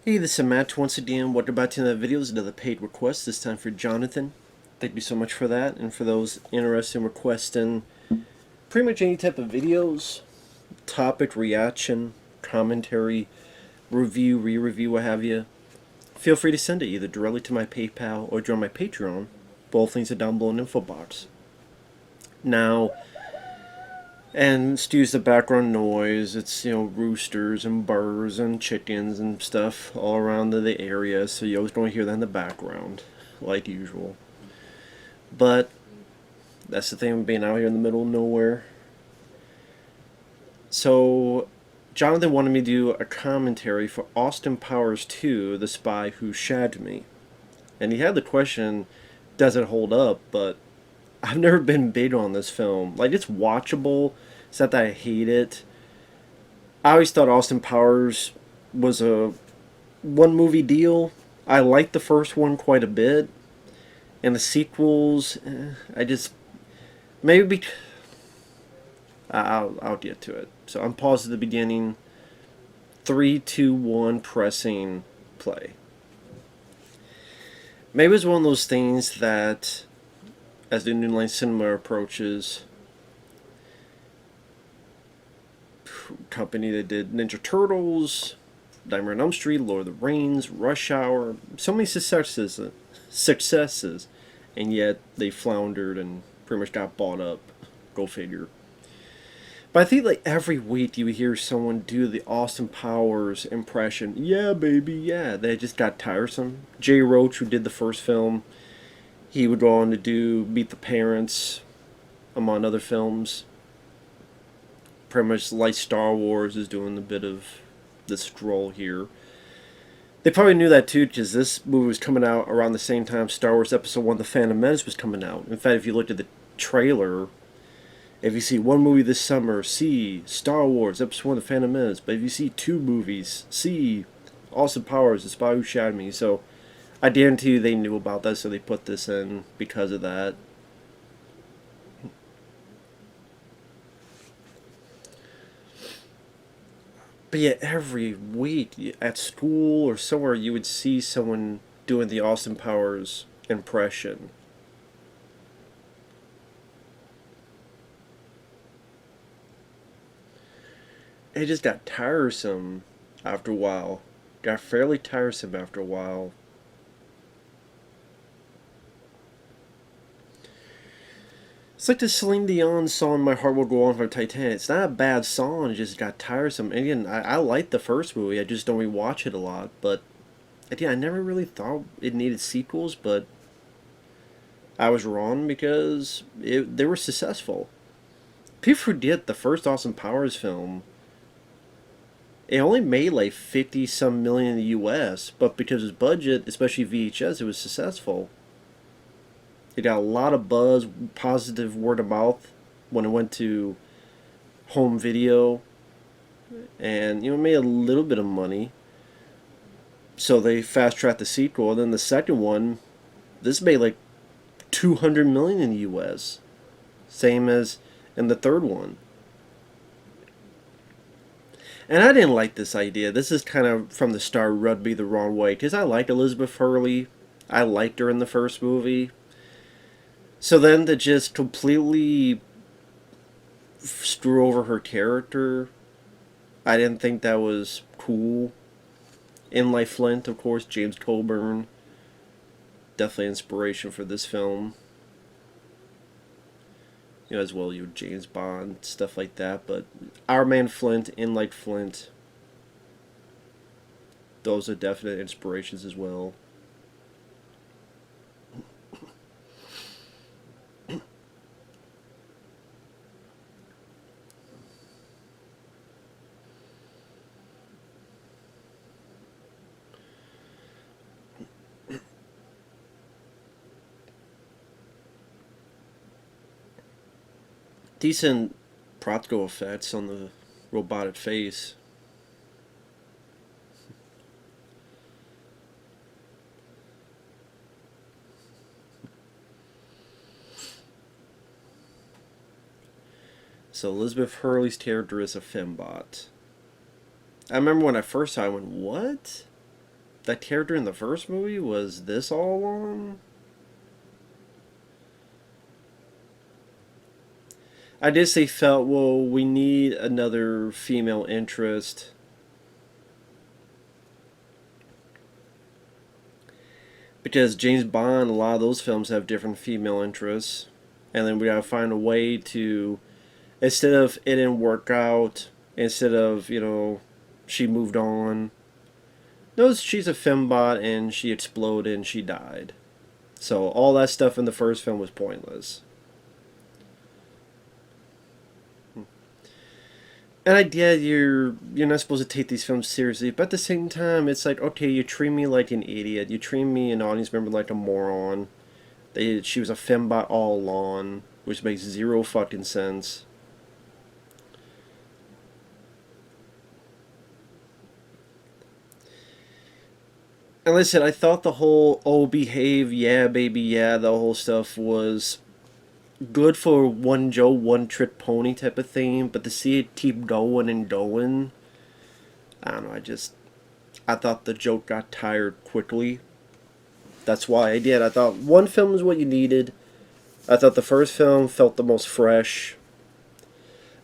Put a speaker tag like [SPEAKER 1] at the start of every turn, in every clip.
[SPEAKER 1] Hey, this is Matt once again. Welcome back to another video. This is another paid request, this time for Jonathan. Thank you so much for that, and for those interested in requesting pretty much any type of videos, topic, reaction, commentary, review, re-review, what have you. Feel free to send it either directly to my PayPal or join my Patreon. Both links are down below in the info box. Now, and excuse the background noise, it's, roosters and birds and chickens and stuff all around the area, so you always don't hear that in the background, like usual. But that's the thing with being out here in the middle of nowhere. So, Jonathan wanted me to do a commentary for Austin Powers 2, The Spy Who Shagged Me. And he had the question, does it hold up? But I've never been big on this film. Like, it's watchable. It's not that I hate it. I always thought Austin Powers was a one movie deal. I liked the first one quite a bit. And the sequels, I just... Maybe... I'll get to it. So I'm paused at the beginning. 3, 2, 1, pressing play. Maybe it's one of those things that, as the New Line Cinema approaches, company that did Ninja Turtles, Nightmare on Elm Street, Lord of the Rings, Rush Hour, so many successes, and yet they floundered and pretty much got bought up. Go figure. But I think like every week you hear someone do the Austin Powers impression. Yeah, baby, yeah. They just got tiresome. Jay Roach, who did the first film, he would go on to do Meet the Parents, among other films. Pretty much like Star Wars is doing a bit of the stroll here. They probably knew that too, because this movie was coming out around the same time Star Wars Episode 1 The Phantom Menace was coming out. In fact, if you looked at the trailer, if you see one movie this summer, see Star Wars Episode 1 The Phantom Menace. But if you see two movies, see Austin Powers, The Spy Who Shagged Me. So I guarantee you they knew about that, so they put this in because of that. But yet every week at school or somewhere you would see someone doing the Austin Powers impression. It just got tiresome after a while. Got fairly tiresome after a while. It's like the Celine Dion song "My Heart Will Go On" from Titanic. It's not a bad song, it just got tiresome. And again, I like the first movie, I just don't rewatch it a lot. But again, I never really thought it needed sequels, but I was wrong because they were successful. People forget the first Austin Powers film, it only made like 50 some million in the US, but because of its budget, especially VHS, it was successful. It got a lot of buzz, positive word of mouth when it went to home video, and made a little bit of money. So they fast tracked the sequel, and then the second one, this made like 200 million in the US, same as in the third one. And I didn't like this idea. This is kind of from the start rubbed me the wrong way, because I liked Elizabeth Hurley. I liked her in the first movie. So then to just completely screw over her character, I didn't think that was cool. Inlay Flint, of course, James Coburn, definitely inspiration for this film. As well, James Bond, stuff like that. But Our Man Flint, Inlay Flint, those are definite inspirations as well. Decent practical effects on the robotic face. So Elizabeth Hurley's character is a fembot. I remember when I first saw it, I went, what? that character in the first movie was this all along? I guess they felt, well, we need another female interest. Because James Bond, a lot of those films have different female interests. And then we gotta find a way to, instead of it didn't work out, instead of, she moved on. No, she's a fembot and she exploded and she died. So all that stuff in the first film was pointless. And I get you're not supposed to take these films seriously, but at the same time, it's like, okay, you treat me like an idiot. You treat me, an audience member, like a moron. She was a fembot all along, which makes zero fucking sense. And listen, I thought the whole "oh behave, yeah baby, yeah" the whole stuff was good for one Joe, one trick pony type of thing, but to see it keep going and going, I don't know. I thought the joke got tired quickly. That's why I did. I thought one film is what you needed. I thought the first film felt the most fresh.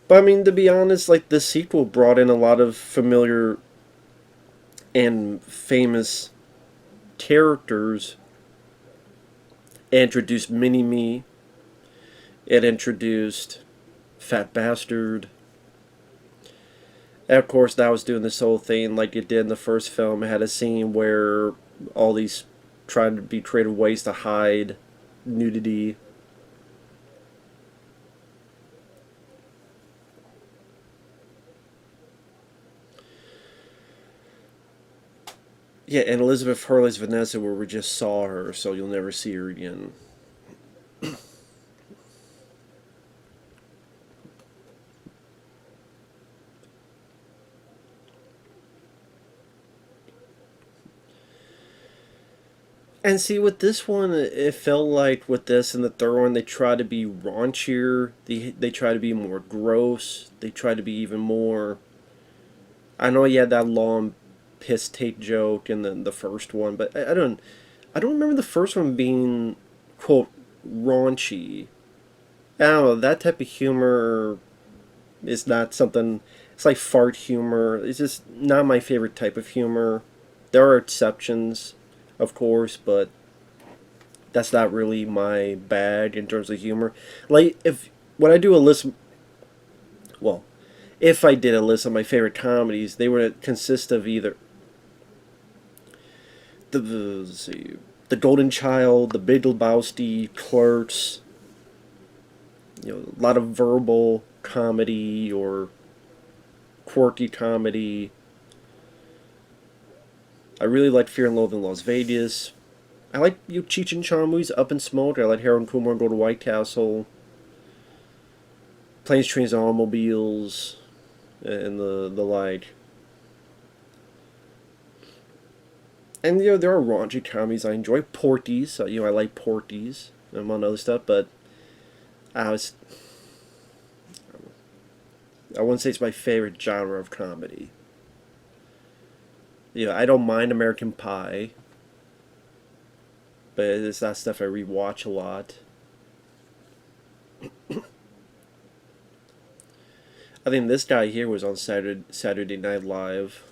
[SPEAKER 1] But I mean, to be honest, like the sequel brought in a lot of familiar and famous characters. It introduced Mini Me. It introduced Fat Bastard. And of course, that was doing this whole thing like it did in the first film. It had a scene where all these trying to be creative ways to hide nudity. Yeah, and Elizabeth Hurley's Vanessa, where we just saw her, so you'll never see her again. And see, with this one, it felt like with this and the third one, they try to be raunchier. They try to be more gross. They try to be even more. I know you had that long piss take joke in the first one, but I don't remember the first one being quote raunchy. I don't know, that type of humor is not something. It's like fart humor. It's just not my favorite type of humor. There are exceptions, of course, but that's not really my bag in terms of humor. Like if when I do a list, well, if I did a list of my favorite comedies, they would consist of either let's see, The Golden Child, The Big Lebowski, Clerks. A lot of verbal comedy or quirky comedy. I really like Fear and Loathing in Las Vegas. I like Cheech and Chong movies, Up in Smoke. I like Harold and Kumar Go to White Castle. Planes, Trains, and Automobiles, and the like. And there are raunchy comedies I enjoy. Porties, I like Porties, among other stuff. But I was, I wouldn't say it's my favorite genre of comedy. I don't mind American Pie, but it's not stuff I rewatch a lot. I think this guy here was on Saturday Night Live.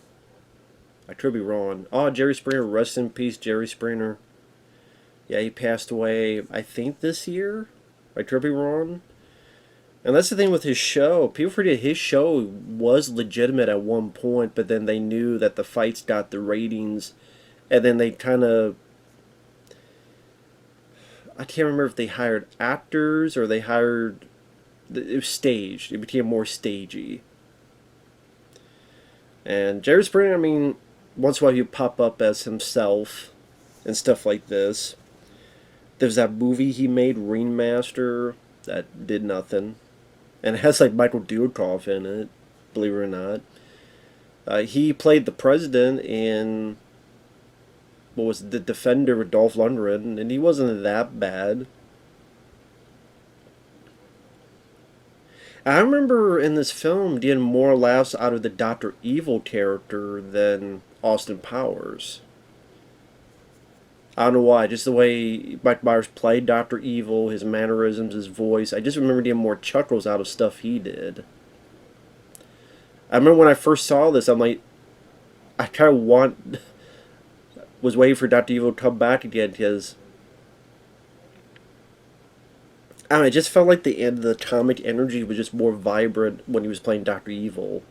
[SPEAKER 1] I could be wrong. Oh, Jerry Springer, rest in peace, Jerry Springer. Yeah, he passed away, I think, this year. I could be wrong. And that's the thing with his show. People forget his show was legitimate at one point, but then they knew that the fights got the ratings, and then they kind of... I can't remember if they hired actors or they hired... It was staged. It became more stagey. And Jerry Springer, I mean, once in a while he'd pop up as himself and stuff like this. There's that movie he made, Ringmaster, that did nothing. And it has like Michael Dudikoff in it, believe it or not. He played the president in, what was it, The Defender with Dolph Lundgren, and he wasn't that bad. I remember in this film getting more laughs out of the Dr. Evil character than Austin Powers. I don't know why, just the way Mike Myers played Doctor Evil, his mannerisms, his voice. I just remember getting more chuckles out of stuff he did. I remember when I first saw this, I'm like, I kind of was waiting for Doctor Evil to come back again because I don't know, it just felt like the end of the comic energy was just more vibrant when he was playing Doctor Evil.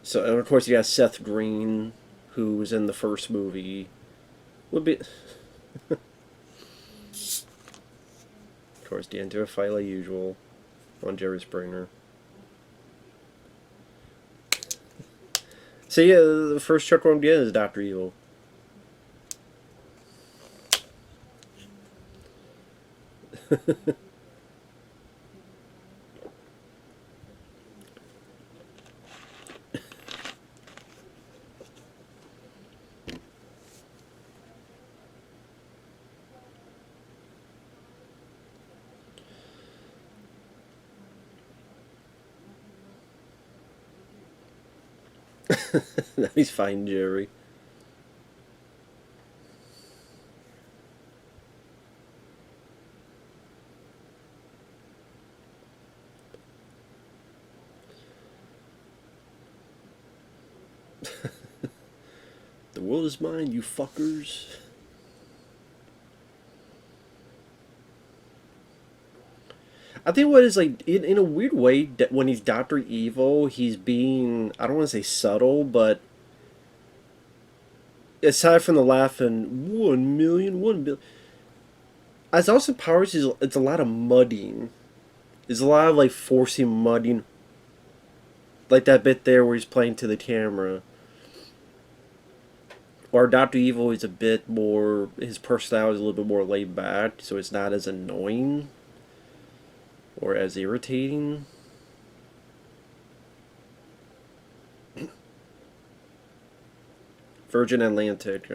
[SPEAKER 1] So, and of course, you got Seth Green, who was in the first movie. Would be, of course, get into a fight like usual on Jerry Springer. So yeah, the first Chuck I'm getting is Doctor Evil. Now he's fighting Jerry. The world is mine, you fuckers. I think what is like in a weird way that when he's Doctor Evil, he's being I don't want to say subtle, but aside from the laughing 1 million, 1 billion, as Austin Powers is it's a lot of mudding. There's a lot of like forcing mudding, like that bit there where he's playing to the camera. Or Doctor Evil is a bit more his personality is a little bit more laid back, so it's not as annoying or as irritating. Virgin Atlantic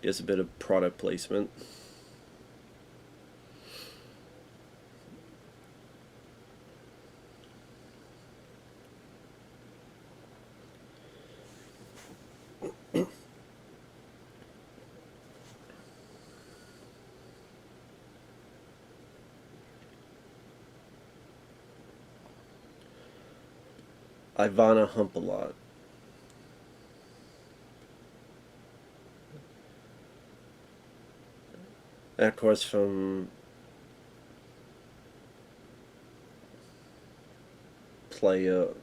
[SPEAKER 1] is a bit of product placement. Ivana Hump a lot. And of course, from play, of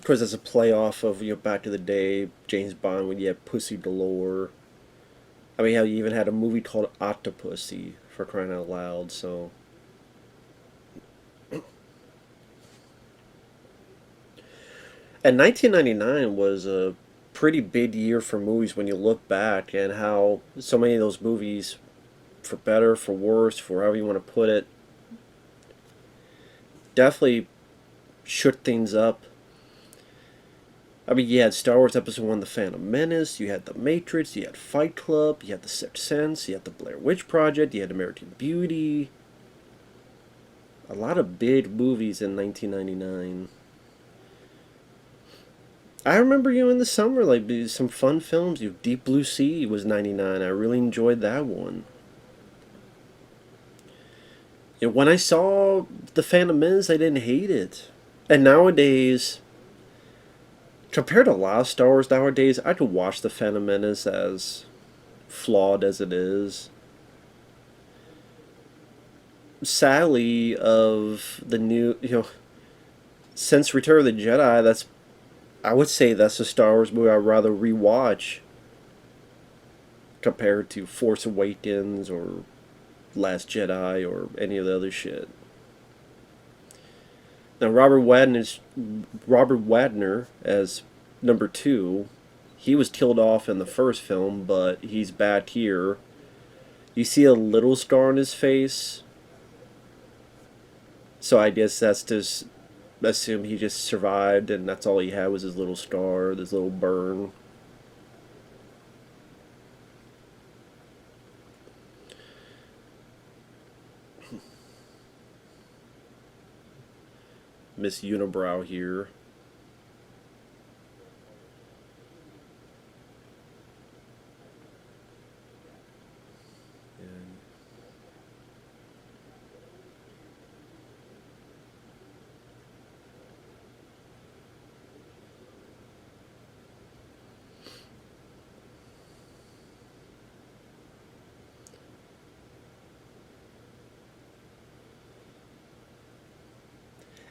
[SPEAKER 1] course, that's a play off of back to the day James Bond when you had Pussy Galore. I mean, how you even had a movie called Octopussy for crying out loud. So, and 1999 was a pretty big year for movies when you look back and how so many of those movies, for better, for worse, for however you want to put it, definitely shook things up. I mean, you had Star Wars Episode 1, The Phantom Menace, you had The Matrix, you had Fight Club, you had The Sixth Sense, you had The Blair Witch Project, you had American Beauty. A lot of big movies in 1999. I remember in the summer, like some fun films. Deep Blue Sea was 99. I really enjoyed that one. When I saw The Phantom Menace, I didn't hate it. And nowadays, compared to a lot of Star Wars nowadays, I could watch The Phantom Menace as flawed as it is. Sadly, of the new, since Return of the Jedi, I would say that's a Star Wars movie I'd rather rewatch compared to Force Awakens or Last Jedi or any of the other shit. Now Robert Wagner as number two. He was killed off in the first film, but he's back here. You see a little scar on his face, so I guess that's just assume he just survived, and that's all he had was his little scar, this little burn. Miss Unibrow here.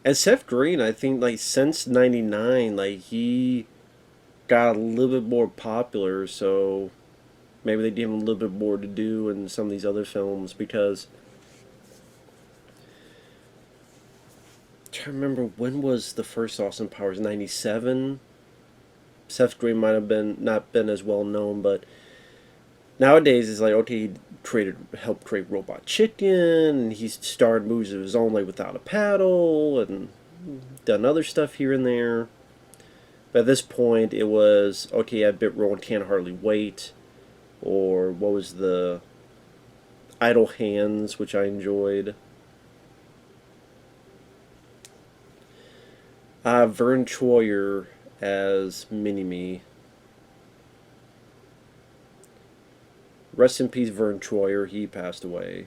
[SPEAKER 1] And and Seth Green, I think, like since '99, like he got a little bit more popular, so maybe they gave him a little bit more to do in some of these other films because I'm trying to remember when was the first Austin Powers, '97. Seth Green might have been not been as well known, but nowadays it's like okay, he helped create Robot Chicken, and he's starred movies of his own like Without a Paddle, and done other stuff here and there. But at this point, it was okay. I bit roll and can't hardly wait, or what was the Idle Hands, which I enjoyed. Vern Troyer as Mini Me. Rest in peace, Vern Troyer. He passed away.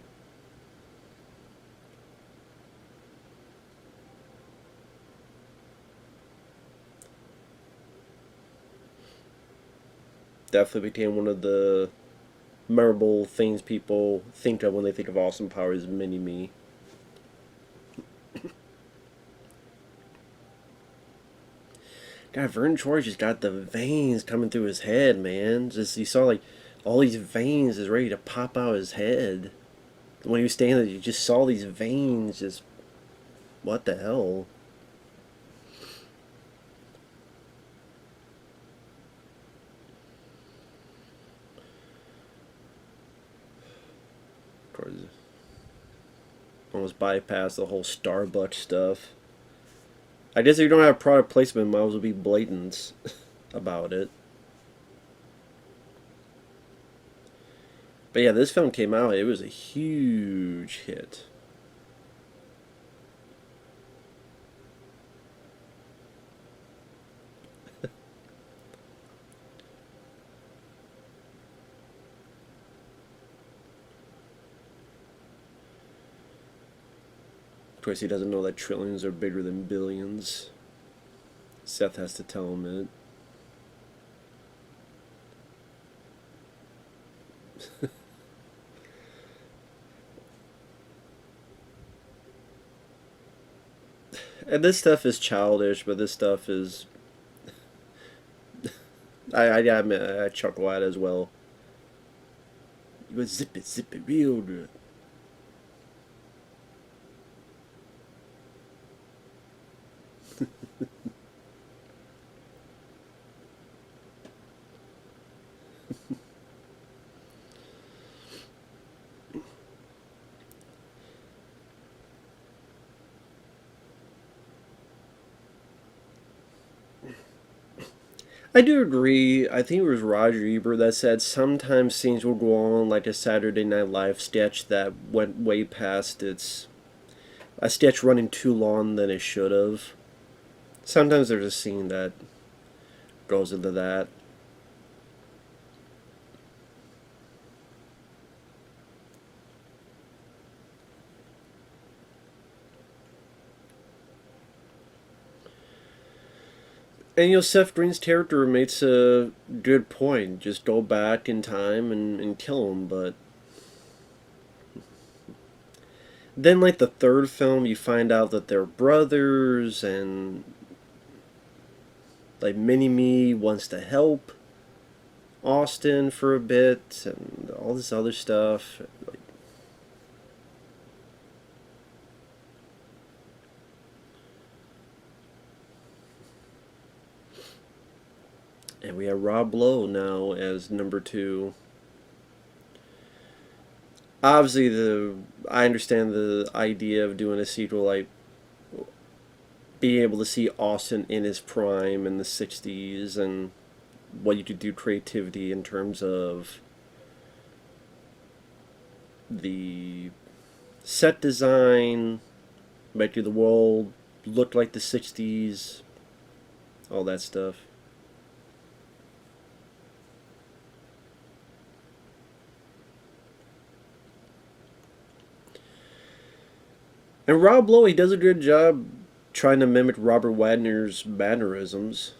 [SPEAKER 1] Definitely became one of the memorable things people think of when they think of Austin Powers Mini Me. God, Vern Troyer just got the veins coming through his head, man. Just you saw like all these veins is ready to pop out his head. When he was standing there, you just saw these veins just what the hell? Of course, almost bypassed the whole Starbucks stuff. I guess if you don't have product placement, might as well be blatant about it. But yeah, this film came out, it was a huge hit. Of course, he doesn't know that trillions are bigger than billions. Seth has to tell him it. And this stuff is childish, but this stuff is. I admit, I chuckle at as well. You would zip it real good. I do agree. I think it was Roger Ebert that said sometimes scenes will go on like a Saturday Night Live sketch that went way past its a sketch running too long than it should have. Sometimes there's a scene that goes into that. And Seth Green's character makes a good point. Just go back in time and kill him, but then like the third film you find out that they're brothers and like Mini Me wants to help Austin for a bit and all this other stuff. And we have Rob Lowe now as number two. Obviously, the I understand the idea of doing a sequel, like being able to see Austin in his prime in the '60s and what you could do creativity in terms of the set design, make the world looked like the 60s, all that stuff. And Rob Lowe, he does a good job trying to mimic Robert Wagner's mannerisms.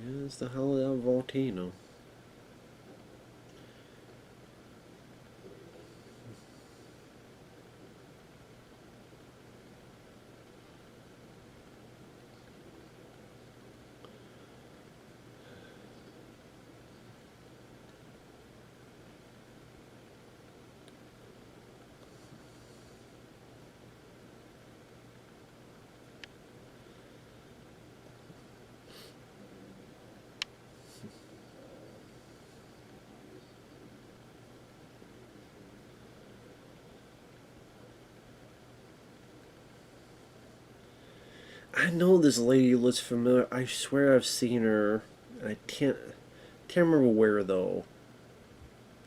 [SPEAKER 1] Yeah, it's the Holiday volcano. I know this lady looks familiar. I swear I've seen her. I can't remember where though.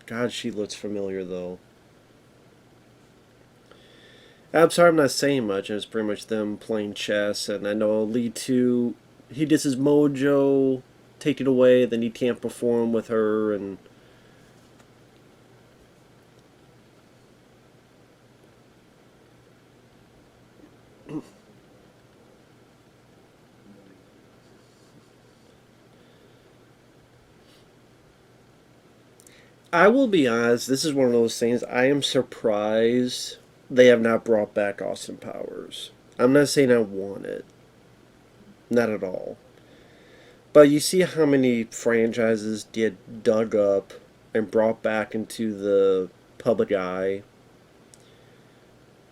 [SPEAKER 1] God, she looks familiar though. I'm sorry I'm not saying much. It's pretty much them playing chess, and I know lead to he gets his mojo, take it away, then he can't perform with her, and I will be honest. This is one of those things. I am surprised they have not brought back Austin Powers. I'm not saying I want it, not at all. But you see how many franchises get dug up and brought back into the public eye,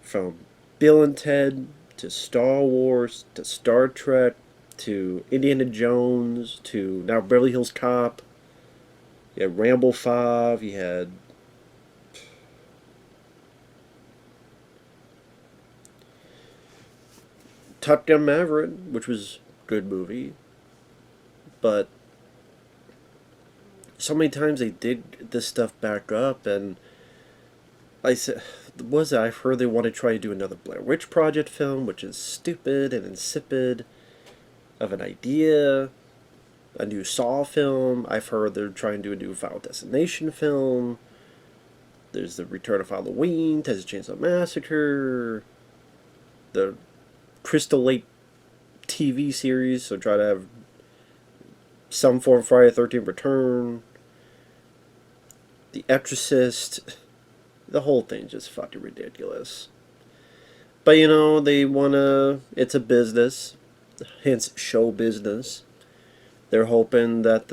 [SPEAKER 1] from Bill and Ted to Star Wars to Star Trek to Indiana Jones to now Beverly Hills Cop. You had Rambo 5, you had Top Gun Maverick, which was a good movie, but so many times they dig this stuff back up, and I said, was it? I've heard they want to try to do another Blair Witch Project film, which is stupid and insipid of an idea. A new Saw film. I've heard they're trying to do a new Final Destination film. There's the Return of Halloween, Texas Chainsaw Massacre, the Crystal Lake TV series, so try to have some form of Friday the 13th Return, The Exorcist. The whole thing's just fucking ridiculous. But you know, they wanna. It's a business, hence show business. They're hoping that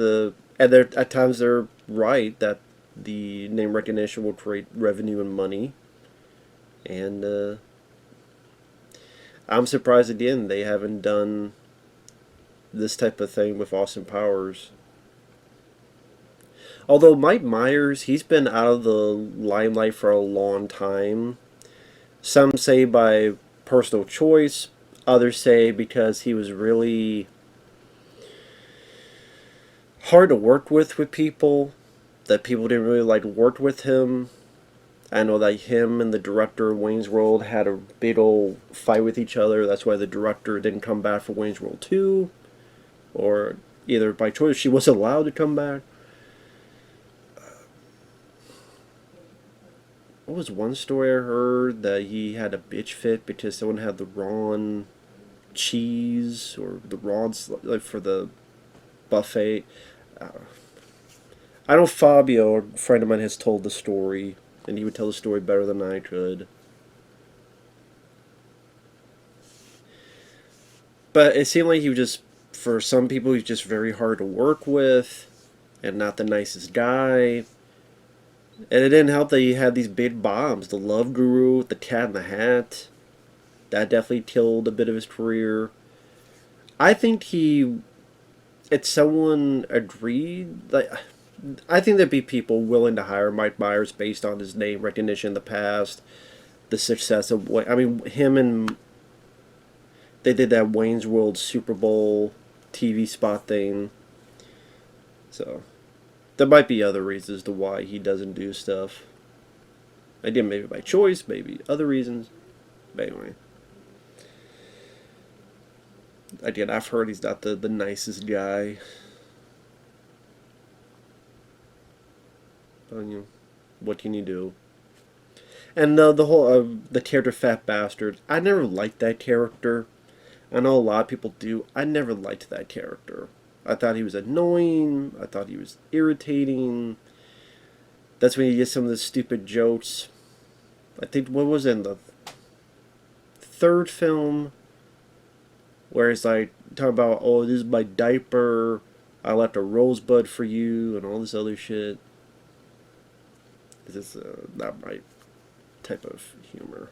[SPEAKER 1] and they're, at times they're right that the name recognition will create revenue and money. And I'm surprised again they haven't done this type of thing with Austin Powers. Although Mike Myers, he's been out of the limelight for a long time. Some say by personal choice, others say because he was really hard to work with people, that people didn't really like to work with him. I know that him and the director of Wayne's World had a big old fight with each other. That's why the director didn't come back for Wayne's World 2. Or either by choice, she wasn't allowed to come back. What was one story I heard that he had a bitch fit because someone had the wrong cheese or the wrong like for the buffet. I know Fabio, a friend of mine, has told the story, and he would tell the story better than I could. But it seemed like he was just, for some people, he's just very hard to work with, and not the nicest guy. And it didn't help that he had these big bombs. The Love Guru, The Cat in the Hat. That definitely killed a bit of his career. I think if someone agreed, like, I think there'd be people willing to hire Mike Myers based on his name recognition in the past, the success of I mean, him and they did that Wayne's World Super Bowl TV spot thing. So there might be other reasons to why he doesn't do stuff. Again, maybe by choice, maybe other reasons. But anyway. Again, I've heard he's not the nicest guy. But, you know, what can you do? And the whole the character Fat Bastard, I never liked that character. I know a lot of people do. I never liked that character. I thought he was annoying. I thought he was irritating. That's when you get some of the stupid jokes. I think, what was it, in the third film, where it's like, talking about, oh, this is my diaper, I left a rosebud for you, and all this other shit. This is not my type of humor.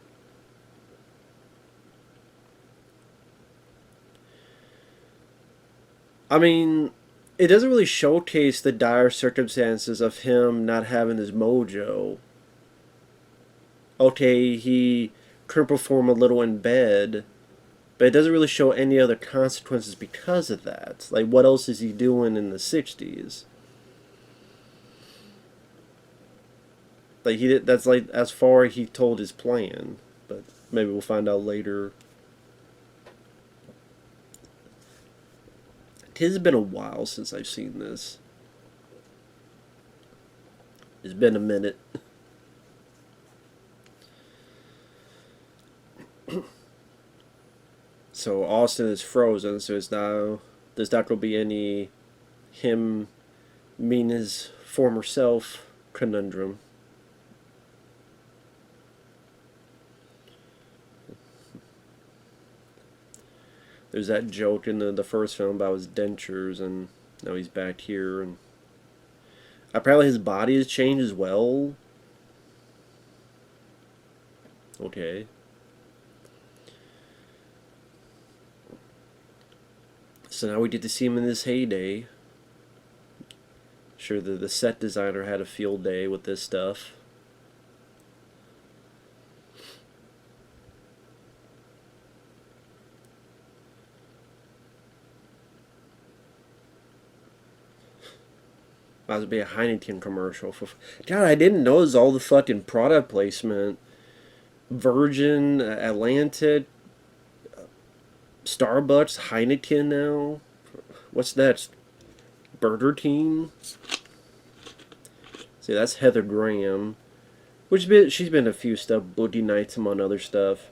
[SPEAKER 1] I mean, it doesn't really showcase the dire circumstances of him not having his mojo. Okay, he couldn't perform a little in bed, but it doesn't really show any other consequences because of that. Like, what else is he doing in the 60s? Like, he did, that's like as far as he told his plan, but maybe we'll find out later. It has been a while since I've seen this. It's been a minute. So Austin is frozen, so it's now there's not going to be any him meeting his former self conundrum. There's that joke in the first film about his dentures, and now he's back here, and apparently his body has changed as well. Okay. So now we get to see him in his heyday. Sure, the set designer had a field day with this stuff. Might as well be a Heineken commercial. God, I didn't notice all the fucking product placement. Virgin, Atlantic, Starbucks, Heineken now. What's next? Burger King. See, that's Heather Graham. She's been a few stuff. Boogie Nights, among other stuff.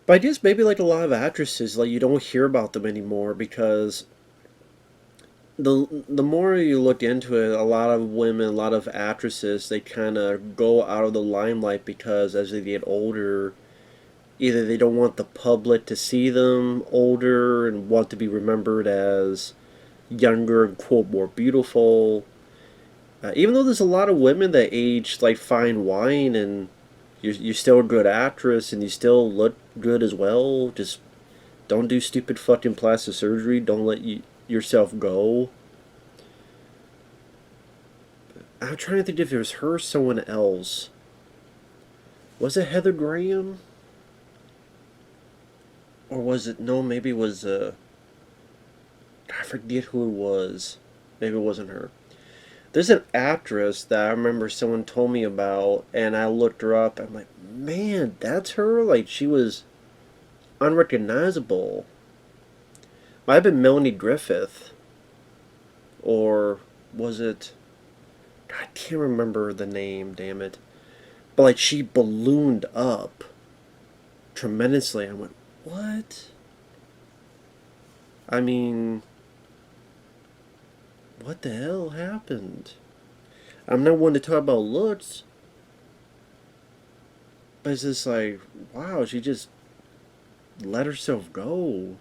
[SPEAKER 1] But I guess maybe like a lot of actresses, like you don't hear about them anymore because the more you look into it, a lot of women, a lot of actresses, they kind of go out of the limelight because as they get older, either they don't want the public to see them older and want to be remembered as younger and quote more beautiful. Even though there's a lot of women that age like fine wine and you're still a good actress and you still look good as well. Just don't do stupid fucking plastic surgery. Don't let yourself go. I'm trying to think if it was her or someone else. Was it Heather Graham? Or was it, no, maybe it was, I forget who it was. Maybe it wasn't her. There's an actress that I remember someone told me about, and I looked her up. I'm like, man, that's her? Like, she was unrecognizable. Might have been Melanie Griffith. Or was it... I can't remember the name, damn it. But, like, she ballooned up tremendously. I went, what? I mean... what the hell happened? I'm not one to talk about looks, but it's just like, wow, she just let herself go.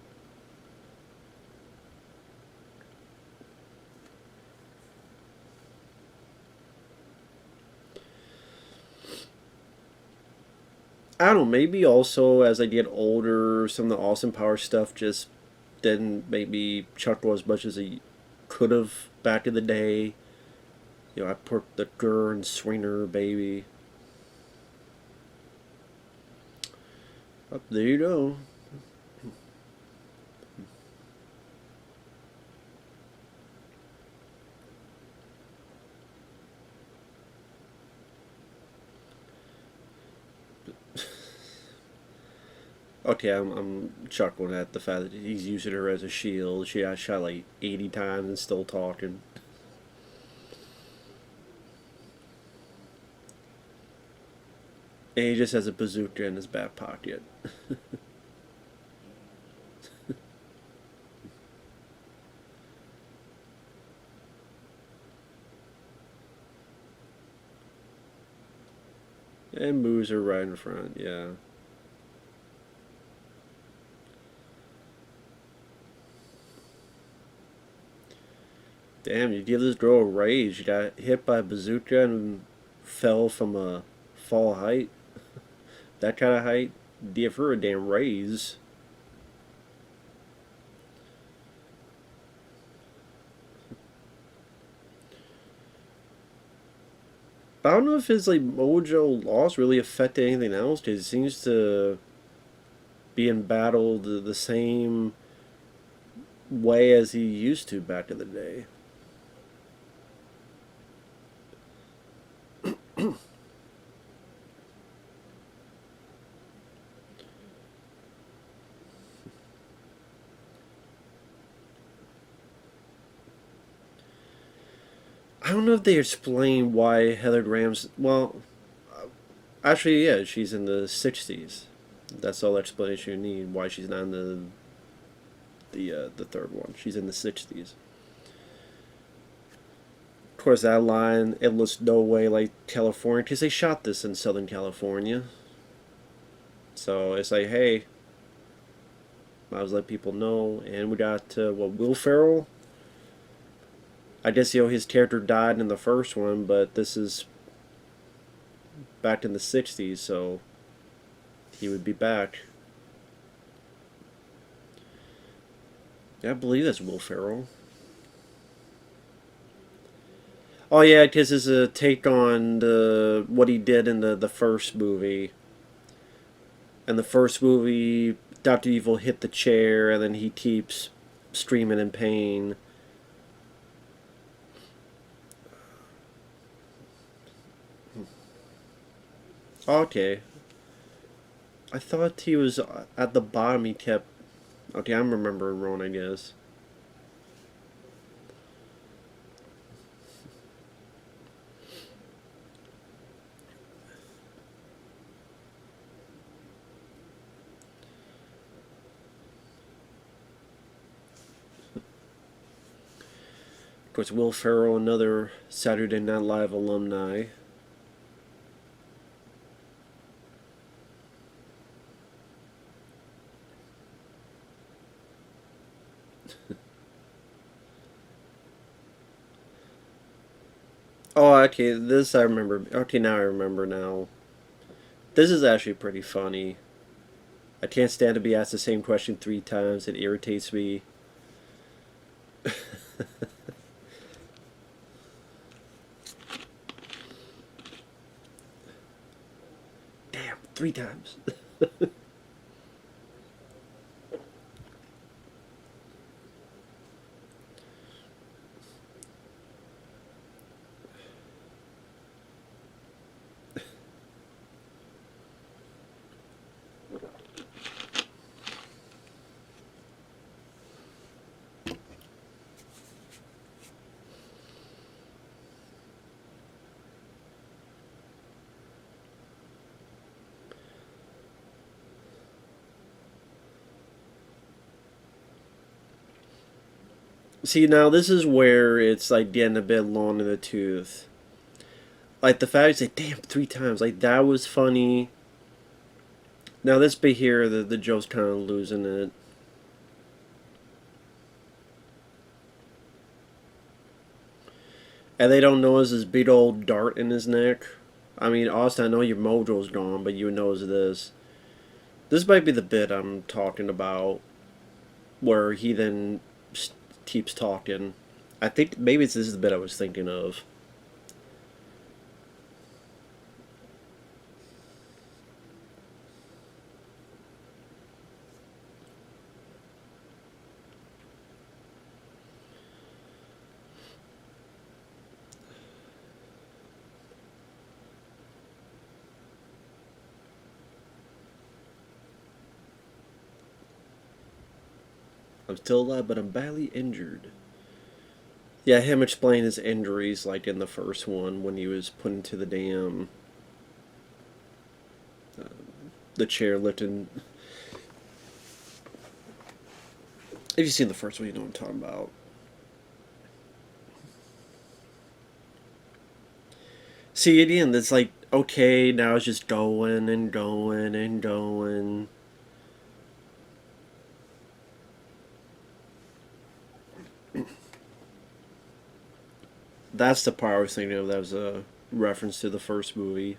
[SPEAKER 1] I don't know, maybe also as I get older, some of the Austin Power stuff just didn't make me chuckle as much as I could have back in the day. You know, I put the Gurr and Swinger baby. Up there you go. Okay, I'm chuckling at the fact that he's using her as a shield. She got shot like 80 times and still talking. And he just has a bazooka in his back pocket. And moves her right in front, yeah. Damn, you give this girl a raise. She got hit by a bazooka and fell from a fall height. That kind of height. Give her a damn raise. I don't know if his like mojo loss really affected anything else because he seems to be in battle the same way as he used to back in the day. I don't know if they explain why Heather Graham's. Well, actually, yeah, she's in the 60s. That's all explanation you need. Why she's not in the third one. She's in the 60s. Of course, that line, it looks no way like California because they shot this in Southern California. So it's like, hey, I was let people know, and we got Will Ferrell. I guess his character died in the first one, but this is back in the '60s, so he would be back. Yeah, I believe that's Will Ferrell. Oh yeah, because it's a take on what he did in the first movie. In the first movie, Doctor Evil hit the chair, and then he keeps screaming in pain. Okay, I thought he was at the bottom. He kept. Okay, I'm remembering wrong, I guess. Of course, Will Ferrell, another Saturday Night Live alumni. Oh, okay, this I remember. Okay, now I remember now. This is actually pretty funny. I can't stand to be asked the same question 3 times. It irritates me. Damn, 3 times. See, now this is where it's like getting a bit long in the tooth. Like the fact you say, damn, 3 times. Like that was funny. Now this bit here, the Joe's kind of losing it. And they don't notice this big old dart in his neck. I mean, Austin, I know your mojo's gone, but you knows this. This might be the bit I'm talking about, where he then keeps talking. I think maybe this is the bit I was thinking of. I'm still alive, but I'm badly injured. Yeah, him explaining his injuries, like in the first one when he was put into the damn the chair lifting. If you've seen the first one, you know what I'm talking about. See, at the end, it's like, okay, now it's just going and going and going. That's the part I was thinking of. That was a reference to the first movie.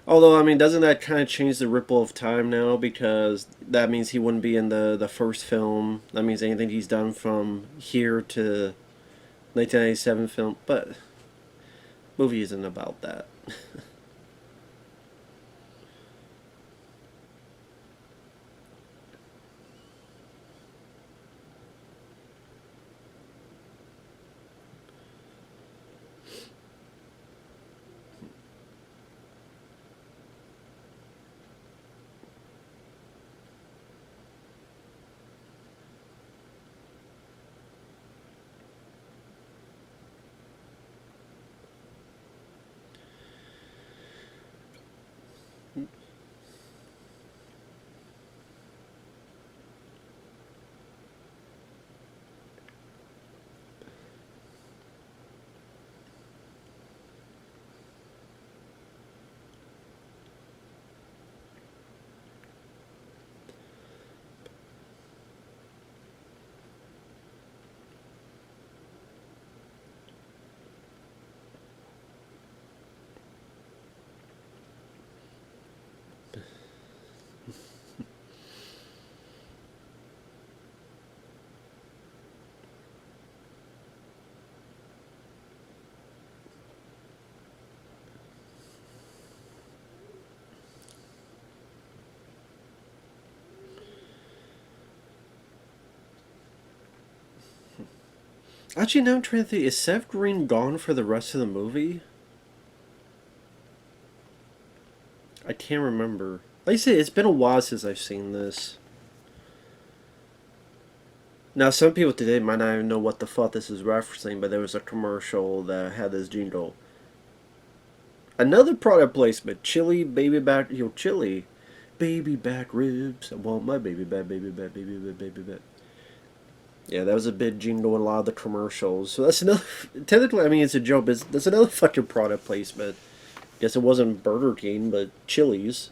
[SPEAKER 1] Although, I mean, doesn't that kind of change the ripple of time now? Because that means he wouldn't be in the first film. That means anything he's done from here to 1997 film. But movie isn't about that. Actually, now I'm trying to think. Is Seth Green gone for the rest of the movie? I can't remember. Like I said, it's been a while since I've seen this. Now, some people today might not even know what the fuck this is referencing, but there was a commercial that had this jingle. Another product placement: chili baby back, chili, baby back ribs. I want my baby back, baby back, baby back, baby back. Yeah, that was a big jingle in a lot of the commercials. So that's another. Technically, I mean, it's a joke, but that's another fucking product placement. Guess it wasn't Burger King, but Chili's.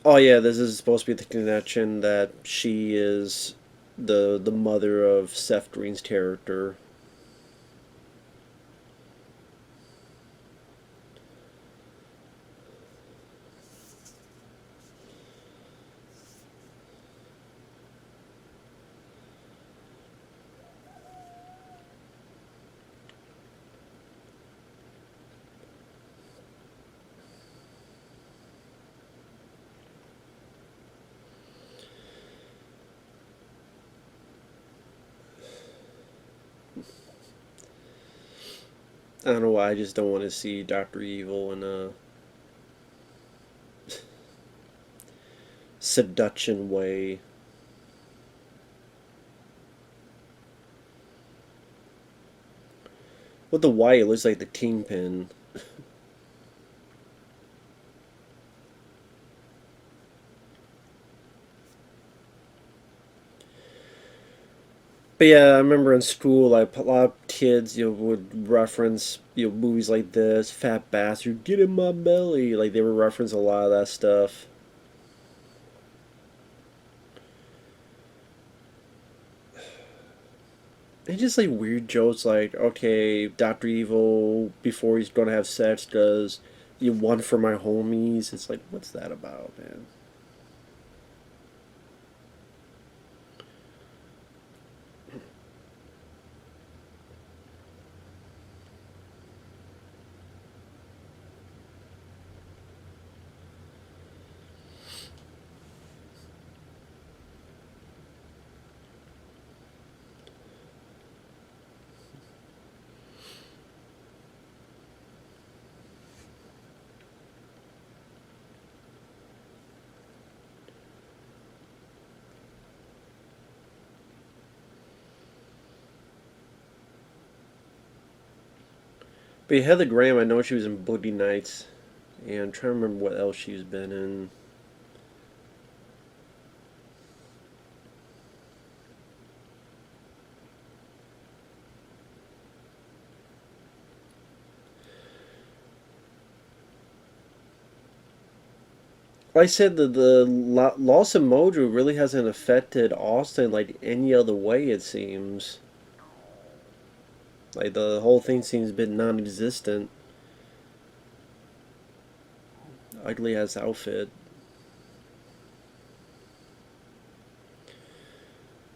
[SPEAKER 1] Oh yeah, this is supposed to be the connection that she is the mother of Seth Green's character. I don't know why I just don't want to see Doctor Evil in a seduction way. With the white, it looks like the kingpin. But yeah, I remember in school, like a lot of kids, would reference movies like this, "Fat Bastard, Get in My Belly." Like they would reference a lot of that stuff. And just like weird jokes, like okay, Doctor Evil before he's gonna have sex does you one for my homies. It's like what's that about, man? But yeah, Heather Graham, I know she was in Boogie Nights, and I'm trying to remember what else she's been in. Like I said the loss of mojo really hasn't affected Austin like any other way. It seems like the whole thing seems a bit non-existent. Ugly ass outfit.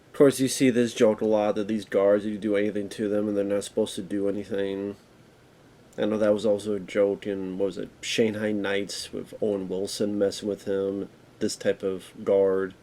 [SPEAKER 1] Of course, you see this joke a lot that these guards, you do anything to them, and they're not supposed to do anything. I know that was also a joke in what was it, Shanghai Nights with Owen Wilson messing with him. This type of guard.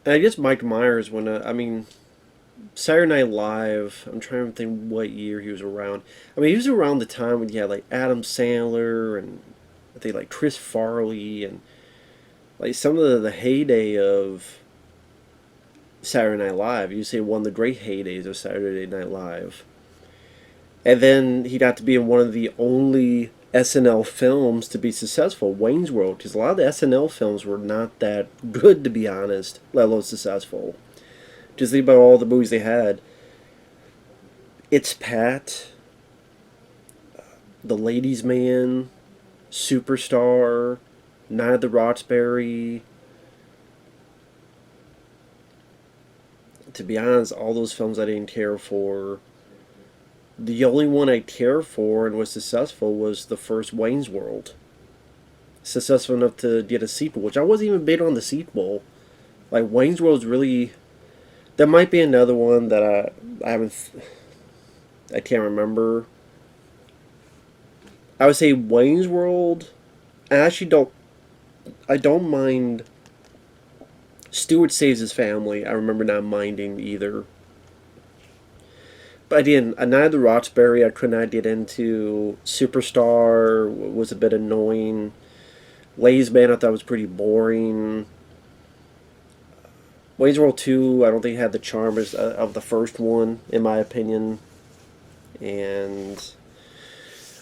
[SPEAKER 1] And I guess Mike Myers when I mean Saturday Night Live. I'm trying to think what year he was around. I mean, he was around the time when you had like Adam Sandler and I think like Chris Farley and like some of the heyday of Saturday Night Live. You say one of the great heydays of Saturday Night Live. And then he got to be in one of the only SNL films to be successful, Wayne's World, because a lot of the SNL films were not that good, to be honest, let alone successful. Just think about all the movies they had. It's Pat, The Ladies' Man, Superstar, Night of the Roxbury. To be honest, all those films I didn't care for. The only one I cared for and was successful was the first Wayne's World. Successful enough to get a sequel, which I wasn't even big on the sequel. Like Wayne's World's really. There might be another one that I haven't. I can't remember. I would say Wayne's World. I actually don't. I don't mind. Stewart Saves His Family. I remember not minding either. But again, a Night of the Roxbury I could not get into. Superstar was a bit annoying. Ladies Man I thought was pretty boring. Wayne's World 2 I don't think had the charm of the first one, in my opinion. And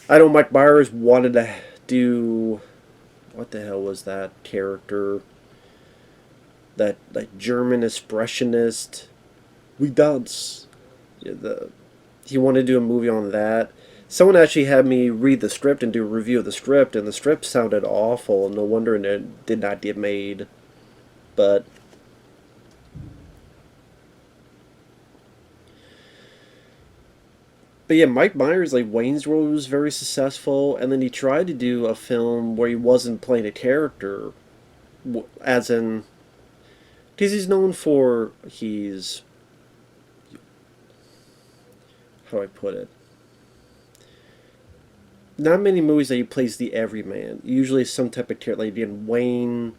[SPEAKER 1] I know Mike Myers wanted to do. What the hell was that character? That like German expressionist. We dance. Yeah, he wanted to do a movie on that. Someone actually had me read the script and do a review of the script, and the script sounded awful. No wonder it did not get made. But yeah, Mike Myers, like Wayne's World was very successful, and then he tried to do a film where he wasn't playing a character, as in, because he's known for how do I put it? Not many movies that he plays the everyman. Usually some type of character, like in Wayne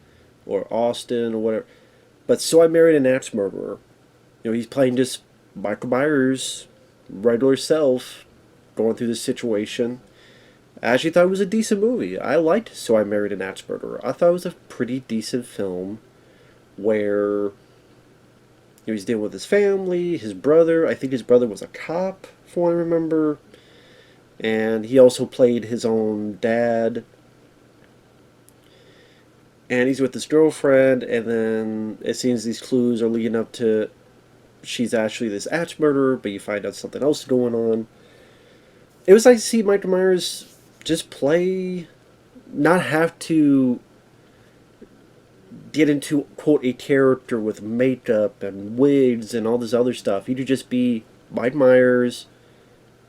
[SPEAKER 1] or Austin or whatever. But So I Married an Axe Murderer. He's playing just Michael Myers, regular self, going through this situation. I actually thought it was a decent movie. I liked So I Married an Axe Murderer. I thought it was a pretty decent film. where he's dealing with his family, his brother. I think his brother was a cop, from what I remember. And he also played his own dad. And he's with his girlfriend, and then it seems these clues are leading up to she's actually this axe murderer, but you find out something else is going on. It was like to see Michael Myers just play, not have to get into, quote, a character with makeup and wigs and all this other stuff. He could just be Mike Myers,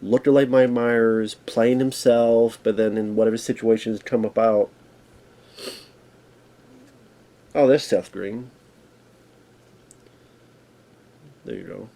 [SPEAKER 1] looking like Mike Myers, playing himself, but then in whatever situations come about. Oh, there's Seth Green. There you go.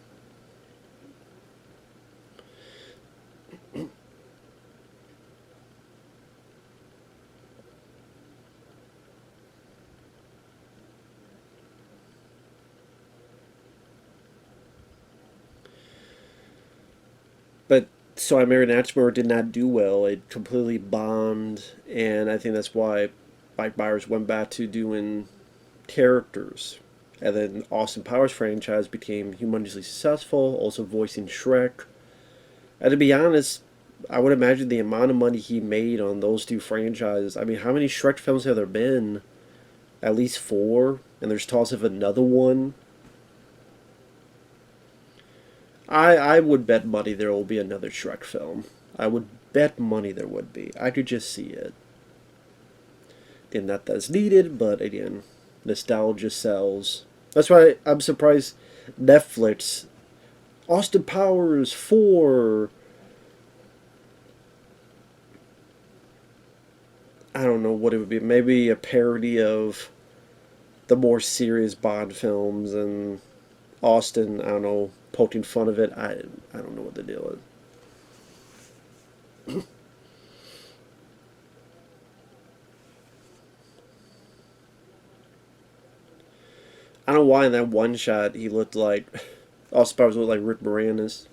[SPEAKER 1] But So I Married an Axe Murderer did not do well. It completely bombed, and I think that's why Mike Myers went back to doing characters. And then Austin Powers franchise became humongously successful, also voicing Shrek. And to be honest, I would imagine the amount of money he made on those two franchises. I mean, how many Shrek films have there been? At least four, and there's talks of another one. I would bet money there will be another Shrek film. I would bet money there would be. I could just see it. And not that's needed, but again, nostalgia sells. That's why I'm surprised Netflix, Austin Powers 4, I don't know what it would be. Maybe a parody of the more serious Bond films, and Austin, I don't know, poking fun of it. I don't know what the deal is. I don't know why in that one shot he looked like Austin Powers looked like Rick Moranis.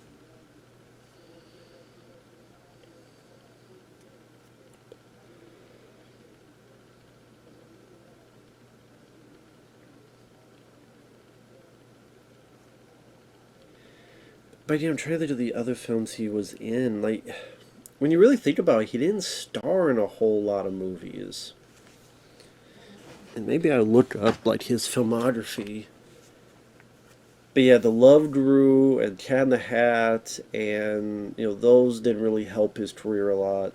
[SPEAKER 1] But yeah, I'm trying to think of the other films he was in. Like, when you really think about it, he didn't star in a whole lot of movies. And maybe I look up like his filmography. But yeah, The Love Guru and Cat in the Hat, and those didn't really help his career a lot.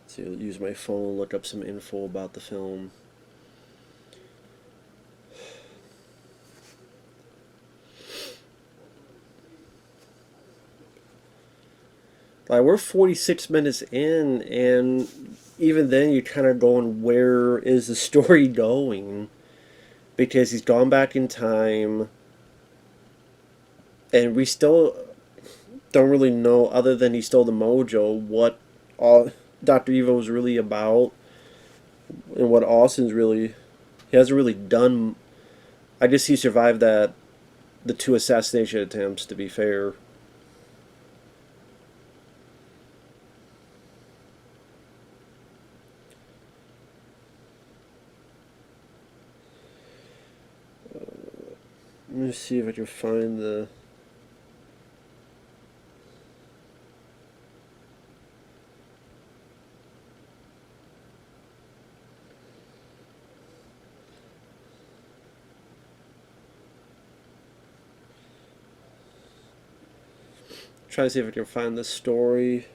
[SPEAKER 1] So I'll use my phone and look up some info about the film. Like, we're 46 minutes in, and even then you're kind of going, where is the story going? Because he's gone back in time, and we still don't really know, other than he stole the mojo, what all Dr. Evil was really about, and what Austin's really. He hasn't really done. I guess he survived the two assassination attempts, to be fair. Let me see if I can find the. Try to see if I can find the story.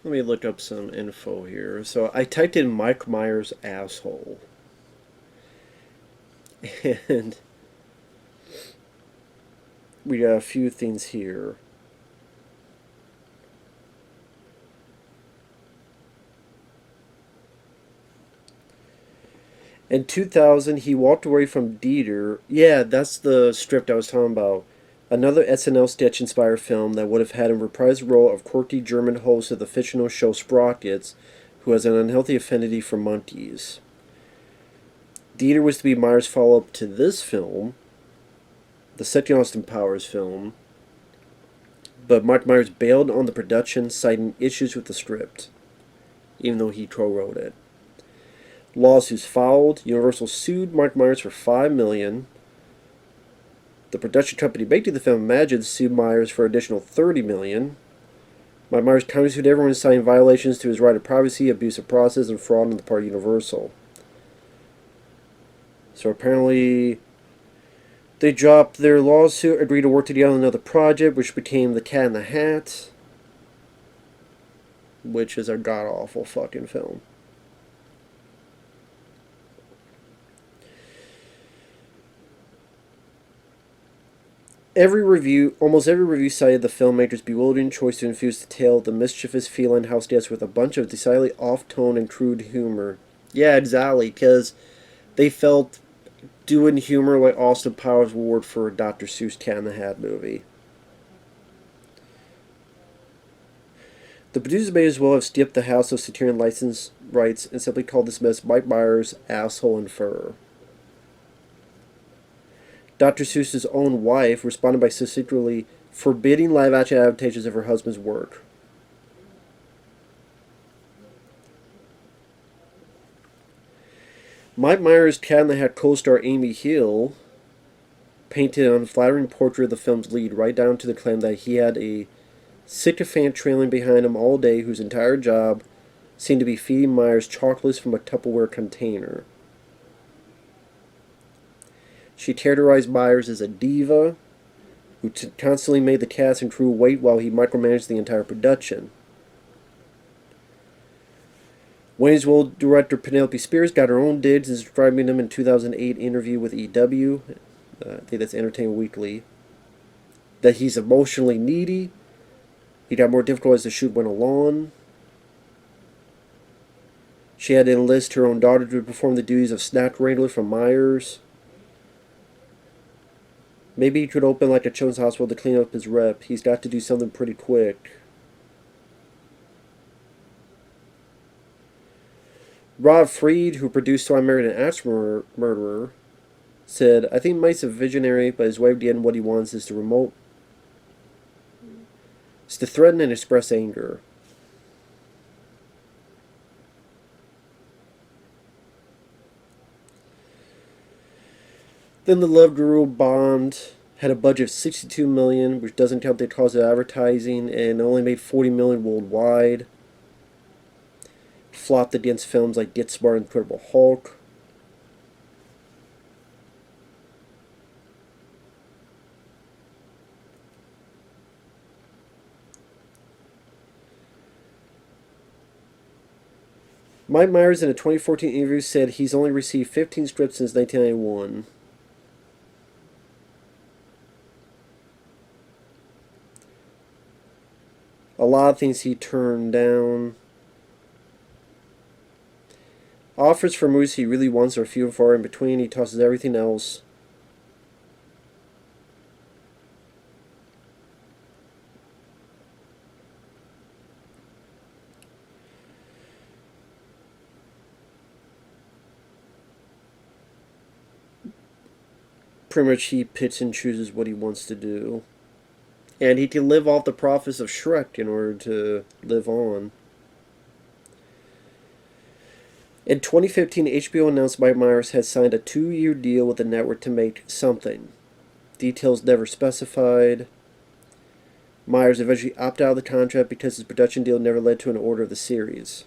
[SPEAKER 1] Let me look up some info here. So I typed in Mike Myers asshole. And we got a few things here. In 2000, he walked away from Dieter. Yeah, that's the strip I was talking about. Another SNL sketch-inspired film that would have had him reprise the role of quirky German host of the fictional show Sprockets, who has an unhealthy affinity for monkeys. Dieter was to be Myers' follow-up to this film, the second Austin Powers film, but Mark Myers bailed on the production, citing issues with the script, even though he co-wrote it. Lawsuits filed. Universal sued Mark Myers for $5 million. The production company making the film Imagine sued Myers for an additional $30 million. Mike Myers countersued everyone, citing violations to his right of privacy, abuse of process, and fraud on the part of Universal. So apparently, they dropped their lawsuit, agreed to work together on another project, which became The Cat in the Hat, which is a god awful fucking film. Almost every review cited the filmmaker's bewildering choice to infuse the tale of the mischievous feline house guest with a bunch of decidedly off-tone and crude humor. Yeah, exactly, because they felt doing humor like Austin Powers would work for a Dr. Seuss Cat in the Hat movie. The producers may as well have skipped the house of securing license rights and simply called this mess Mike Myers' Asshole and Fur. Dr. Seuss's own wife responded by succinctly forbidding live-action adaptations of her husband's work. Mike Myers' Cat in the Hat co-star Amy Hill painted an unflattering portrait of the film's lead, right down to the claim that he had a sycophant trailing behind him all day whose entire job seemed to be feeding Myers chocolates from a Tupperware container. She characterized Myers as a diva who constantly made the cast and crew wait while he micromanaged the entire production. Wayne's World director Penelope Spears got her own digs in describing him in a 2008 interview with EW, I think that's Entertainment Weekly, that he's emotionally needy. He got more difficult as the shoot went along. She had to enlist her own daughter to perform the duties of snack wrangler for Myers. Maybe he could open like a children's hospital to clean up his rep. He's got to do something pretty quick. Rob Fried, who produced So I Married an Axe Murderer, said, I think Mike's a visionary, but his way of getting what he wants is to threaten and express anger. Then the Love Guru bombed, had a budget of $62 million, which doesn't count the cost of advertising, and only made $40 million worldwide. Flopped against films like Get Smart and Incredible Hulk. Mike Myers, in a 2014 interview, said he's only received 15 scripts since 1991. A lot of things he turned down. Offers for movies he really wants are few and far in between. He tosses everything else. Pretty much he picks and chooses what he wants to do. And he can live off the profits of Shrek in order to live on. In 2015, HBO announced Mike Myers had signed a 2-year deal with the network to make something. Details never specified. Myers eventually opted out of the contract because his production deal never led to an order of the series.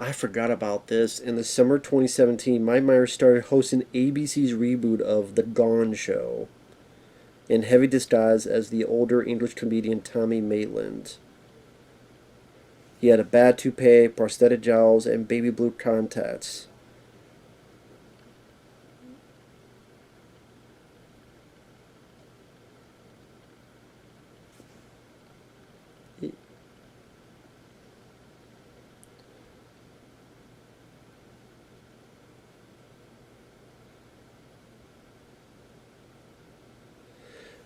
[SPEAKER 1] I forgot about this. In the summer of 2017, Mike Myers started hosting ABC's reboot of The Gone Show, in heavy disguise as the older English comedian Tommy Maitland. He had a bad toupee, prosthetic jowls, and baby blue contacts.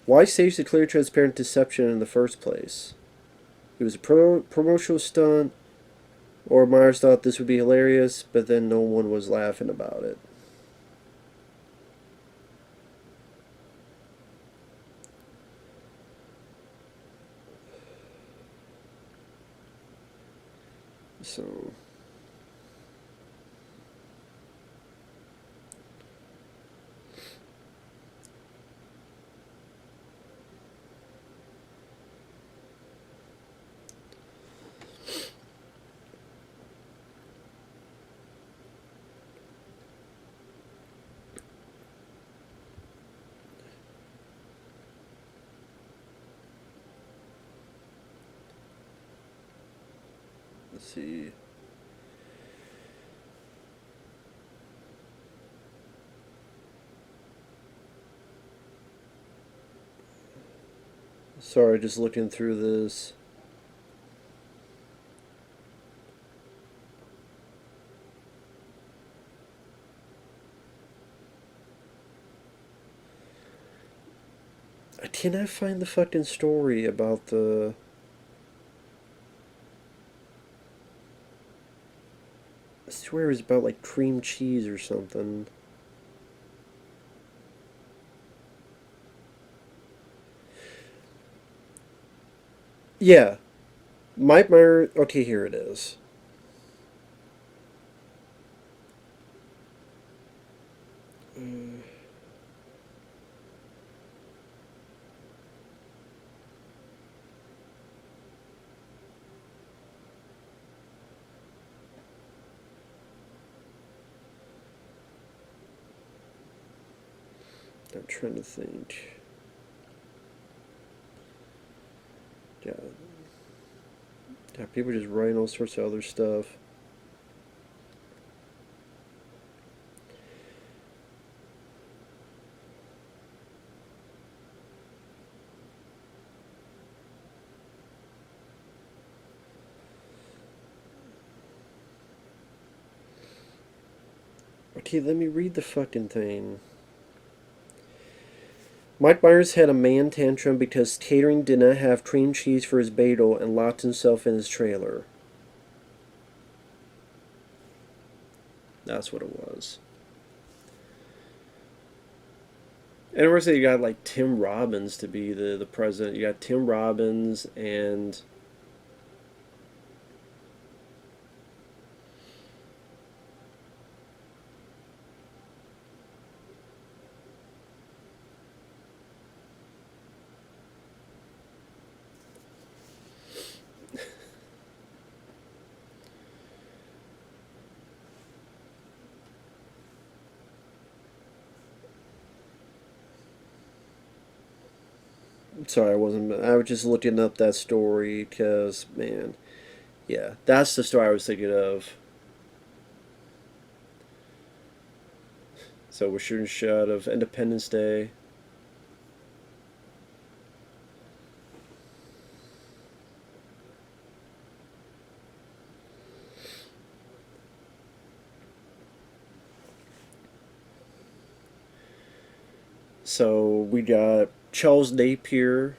[SPEAKER 1] Why stage the clear, transparent deception in the first place? It was a promotional stunt, or Myers thought this would be hilarious, but then no one was laughing about it. So, let's see. Sorry, just looking through this. I cannot find the fucking story about the. I swear it was about like cream cheese or something. Yeah, Mike Myers. Okay, here it is. I'm trying to think. Yeah, yeah. People just writing all sorts of other stuff. Okay, let me read the fucking thing. Mike Myers had a man tantrum because catering did not have cream cheese for his bagel and locked himself in his trailer. That's what it was. And of course, you got like Tim Robbins to be the president. You got Tim Robbins and sorry, I wasn't. I was just looking up that story because man, yeah, that's the story I was thinking of. So we're shooting a shot of Independence Day. So we got Charles Napier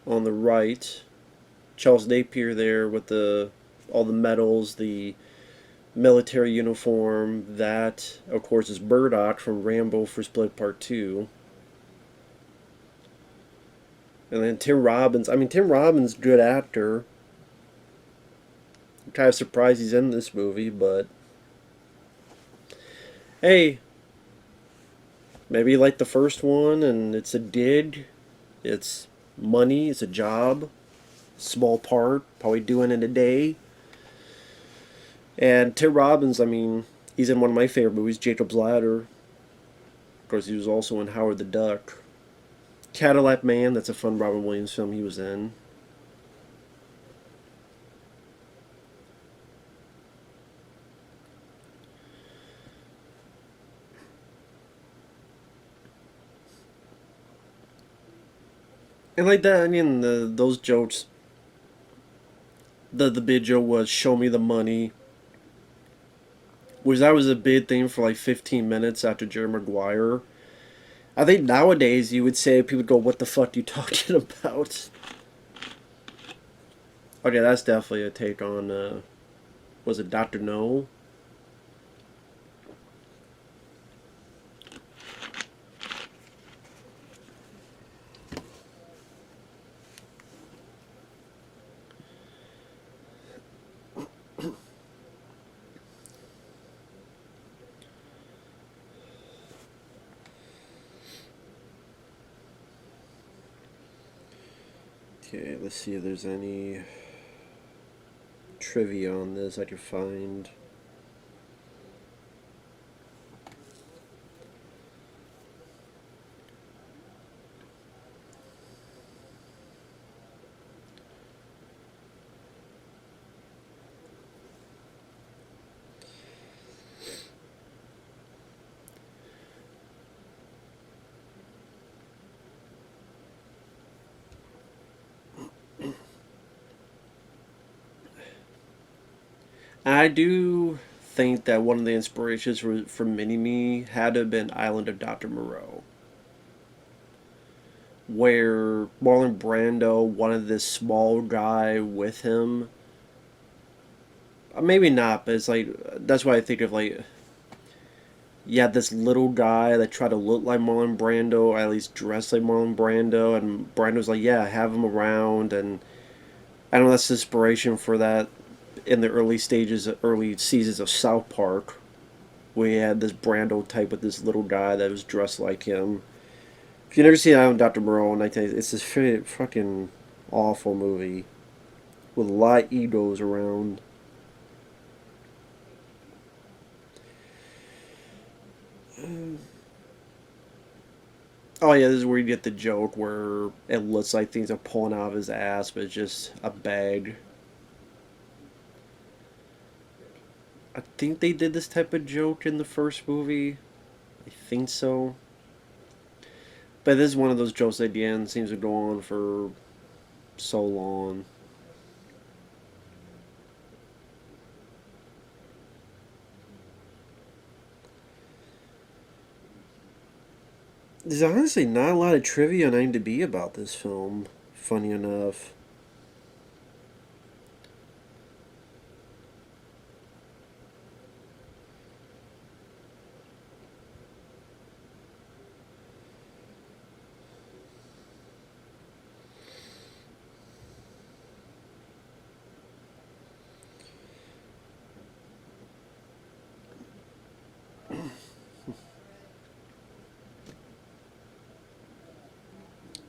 [SPEAKER 1] on the right. Charles Napier there with the all the medals, the military uniform. That, of course, is Murdoch from Rambo for Split Part 2. And then Tim Robbins. I mean, Tim Robbins, good actor. I'm kind of surprised he's in this movie, but hey, maybe like the first one and it's a dig. It's money, it's a job, small part, probably doing it a day. And Tim Robbins, I mean, he's in one of my favorite movies, Jacob's Ladder. Of course, he was also in Howard the Duck. Cadillac Man, that's a fun Robin Williams film he was in. And like that, I mean, those jokes. The big joke was "Show me the money," which that was a big thing for like 15 minutes after Jerry Maguire. I think nowadays you would say people would go, "What the fuck are you talking about?" Okay, that's definitely a take on. Was it Doctor No? Okay, let's see if there's any trivia on this I can find. I do think that one of the inspirations for Mini Me had to have been Island of Dr. Moreau, where Marlon Brando wanted this small guy with him. Maybe not, but it's like that's why I think of like you had this little guy that tried to look like Marlon Brando, or at least dress like Marlon Brando, and Brando's like, yeah, have him around, and I don't know that's the inspiration for that in the early stages, early seasons of South Park, we had this Brando type with this little guy that was dressed like him. If you never seen Island Dr. Moreau, and it's this fucking awful movie with a lot of egos around. Oh yeah, this is where you get the joke where it looks like things are pulling out of his ass, but it's just a bag. I think they did this type of joke in the first movie. I think so. But this is one of those jokes at the end seems to go on for so long. There's honestly not a lot of trivia on IMDb about this film, funny enough.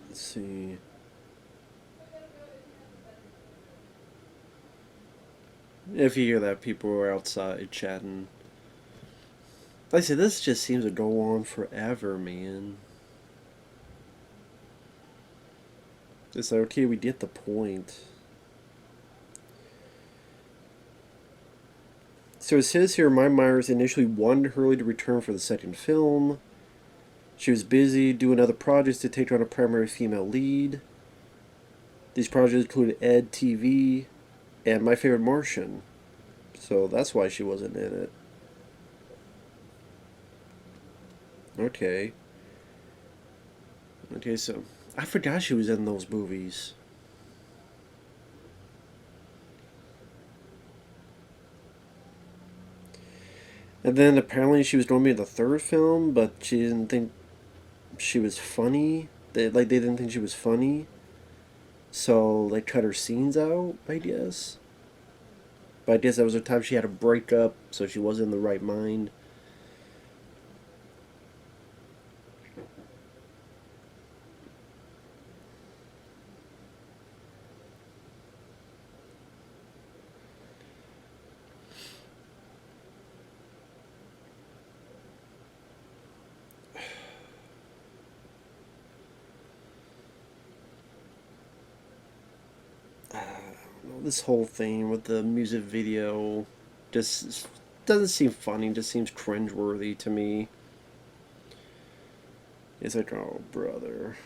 [SPEAKER 1] Let's see. If you hear that, people are outside chatting. Like I said, this just seems to go on forever, man. It's like, okay, we get the point. So it says here, Maya Myers initially wanted Hurley to return for the second film. She was busy doing other projects to take on a primary female lead. These projects included Ed TV and My Favorite Martian. So that's why she wasn't in it. Okay. Okay, so I forgot she was in those movies. And then apparently she was going to be in the third film, but she didn't think she was funny. They didn't think she was funny, so they cut her scenes out. I guess. But I guess that was the time she had a breakup, so she wasn't in the right mind. This whole thing with the music video just doesn't seem funny. Just seems cringeworthy to me. It's like, oh brother.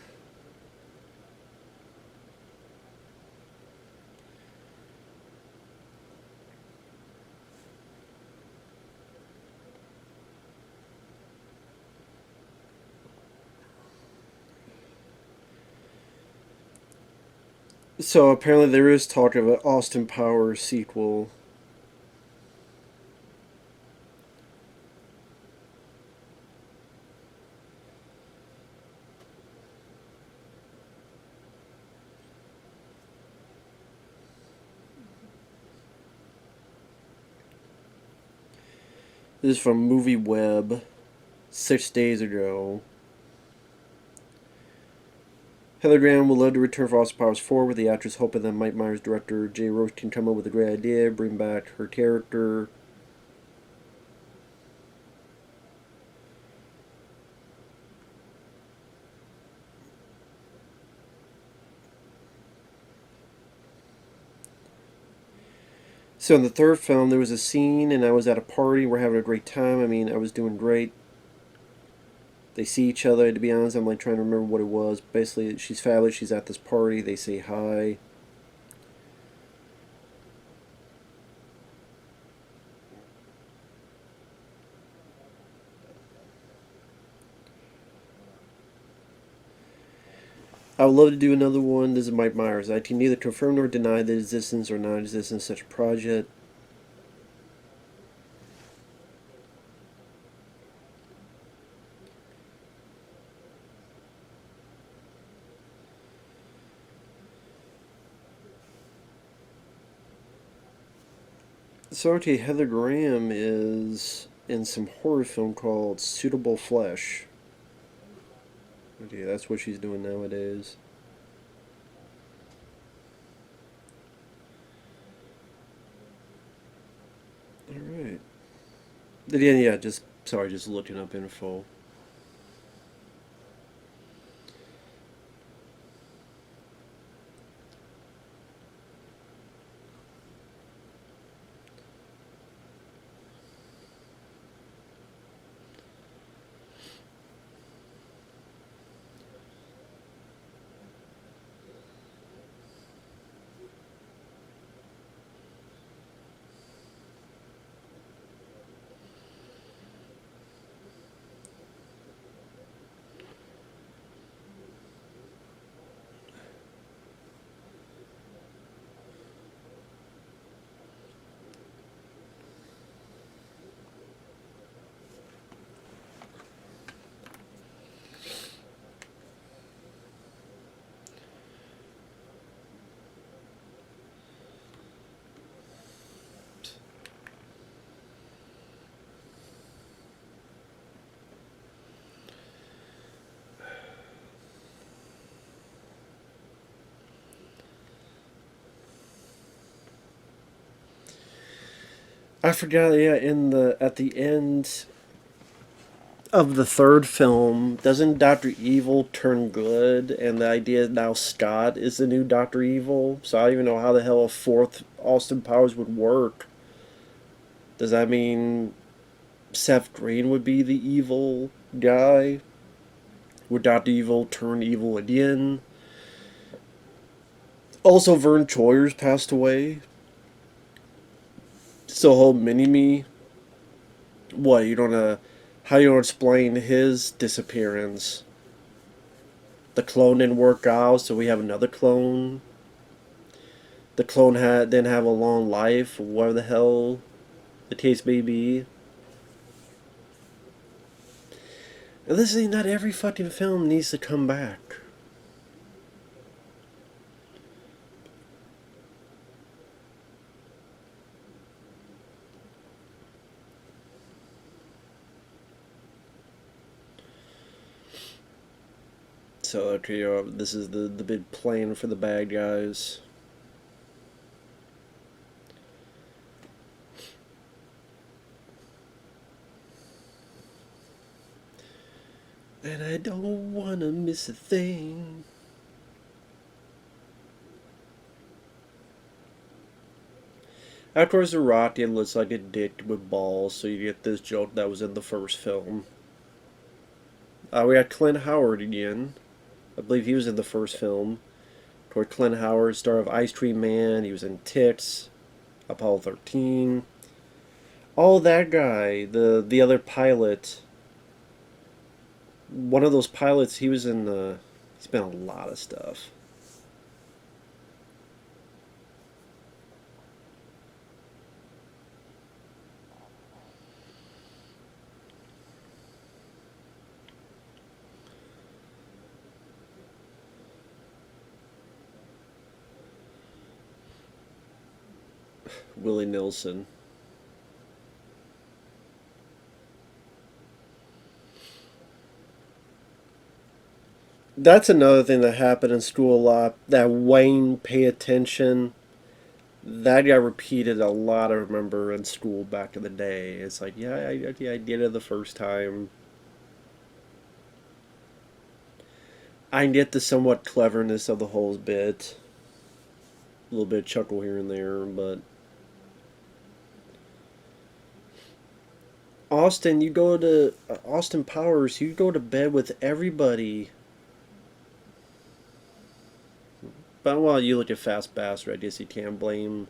[SPEAKER 1] So apparently there is talk of an Austin Powers sequel. This is from Movie Web 6 days ago. Heather Graham would love to return for Austin Powers 4, with the actress hoping that Mike Myers director Jay Roach can come up with a great idea, bring back her character. So in the third film, there was a scene, and I was at a party. We're having a great time. I mean, I was doing great. They see each other. To be honest, I'm like trying to remember what it was. Basically, she's fabulous. She's at this party. They say hi. I would love to do another one. This is Mike Myers. I can neither confirm nor deny the existence or non-existence of such a project. So, okay, Heather Graham is in some horror film called Suitable Flesh. Okay, that's what she's doing nowadays. Alright. Yeah, just, sorry, just looking up info. I forgot, yeah, at the end of the third film, doesn't Doctor Evil turn good? And the idea now Scott is the new Doctor Evil. So I don't even know how the hell a fourth Austin Powers would work. Does that mean Seth Green would be the evil guy? Would Doctor Evil turn evil again? Also, Vern Troyer's passed away. So whole mini me. What you don't how you don't explain his disappearance? The clone didn't work out, so we have another clone. The clone didn't have a long life, whatever the hell the case may be. And listen, not every fucking film needs to come back. So okay, this is the big plan for the bad guys. And I don't wanna miss a thing. Of course, the Rocket looks like a dick with balls, so you get this joke that was in the first film. We got Clint Howard again. I believe he was in the first film. Of course, Clint Howard, star of Ice Cream Man. He was in Ticks, Apollo 13. Oh, that guy, the other pilot. One of those pilots, he was in the. He's been in a lot of stuff. Willie Nelson. That's another thing that happened in school a lot. That Wayne pay attention. That got repeated a lot. I remember in school back in the day. It's like, yeah, I did it the first time. I get the somewhat cleverness of the whole bit. A little bit of chuckle here and there, but Austin, you go to Austin Powers. You go to bed with everybody. But well, you look at Fast Bastard. I guess you can't blame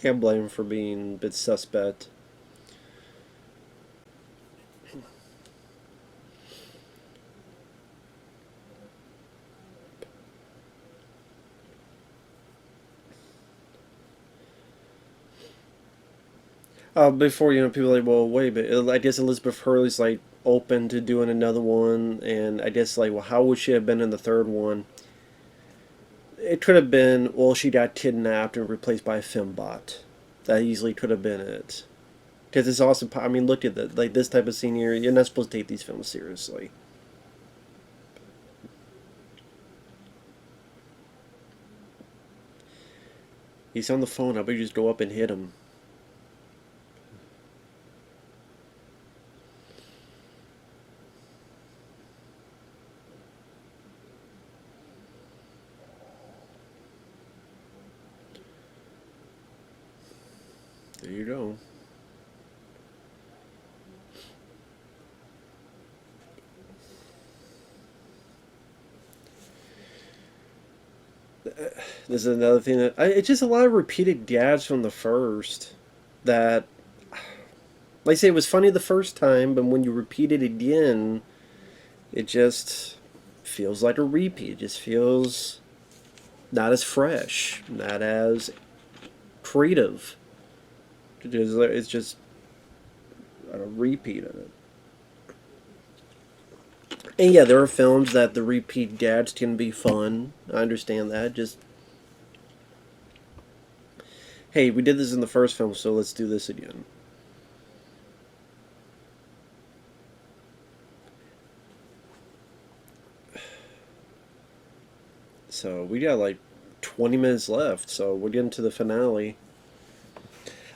[SPEAKER 1] him for being a bit suspect. Before people are like, well, wait, but I guess Elizabeth Hurley's like open to doing another one, and I guess like, well, how would she have been in the third one? It could have been, well, she got kidnapped and replaced by a fembot. That easily could have been it. Because it's awesome. I mean, look at that. Like this type of senior, you're not supposed to take these films seriously. He's on the phone. How about you just go up and hit him? There you go. This is another thing that it's just a lot of repeated gags from the first. That, like I say, it was funny the first time, but when you repeat it again, it just feels like a repeat. It just feels not as fresh, not as creative. It's just a repeat of it. And yeah, there are films that the repeat gags can be fun. I understand that. Just, hey, we did this in the first film, so let's do this again. So we got like 20 minutes left, so we're getting to the finale.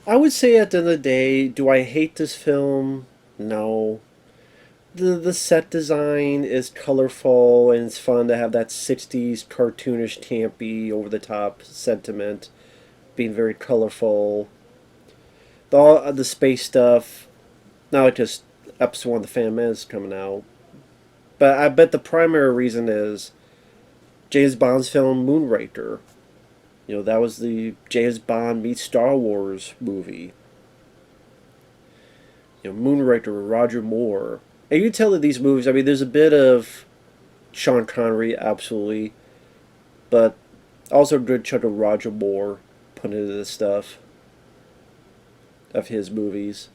[SPEAKER 1] I would say at the end of the day, do I hate this film? No. The set design is colorful and it's fun to have that 60s cartoonish, campy, over the top sentiment being very colorful. The space stuff, not just episode 1 of the Phantom Menace coming out. But I bet the primary reason is James Bond's film Moonraker. That was the James Bond meets Star Wars movie. Moonraker with Roger Moore. And you can tell that these movies, I mean, there's a bit of Sean Connery, absolutely, but also a good chunk of Roger Moore put into this stuff of his movies.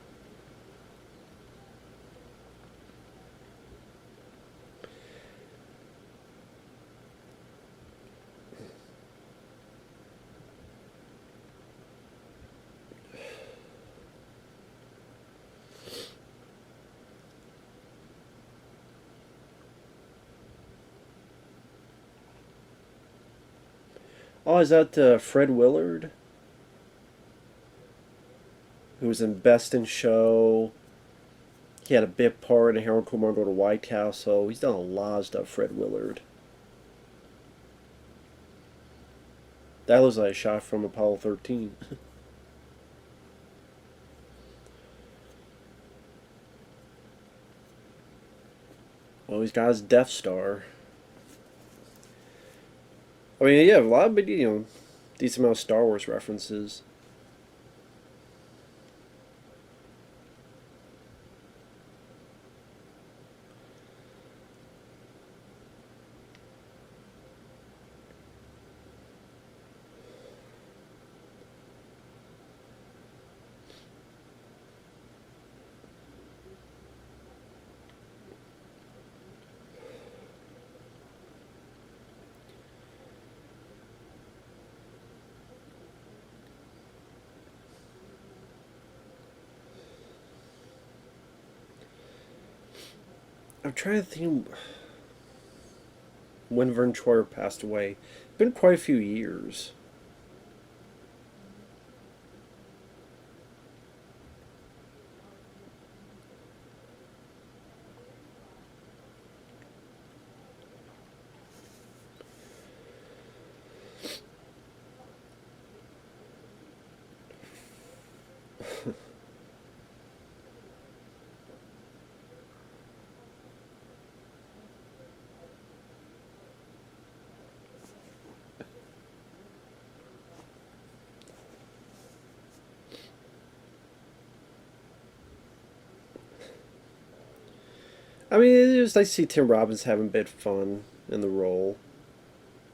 [SPEAKER 1] Oh, is that Fred Willard? Who was in Best in Show. He had a bit part in Harold Kumar Go to White House, so he's done a lot of stuff, Fred Willard. That looks like a shot from Apollo 13. Well, he's got his Death Star. I mean, yeah, a lot of decent amount of Star Wars references. I'm trying to think when Vern Troyer passed away. It's been quite a few years. I mean, it's just I see Tim Robbins having a bit of fun in the role.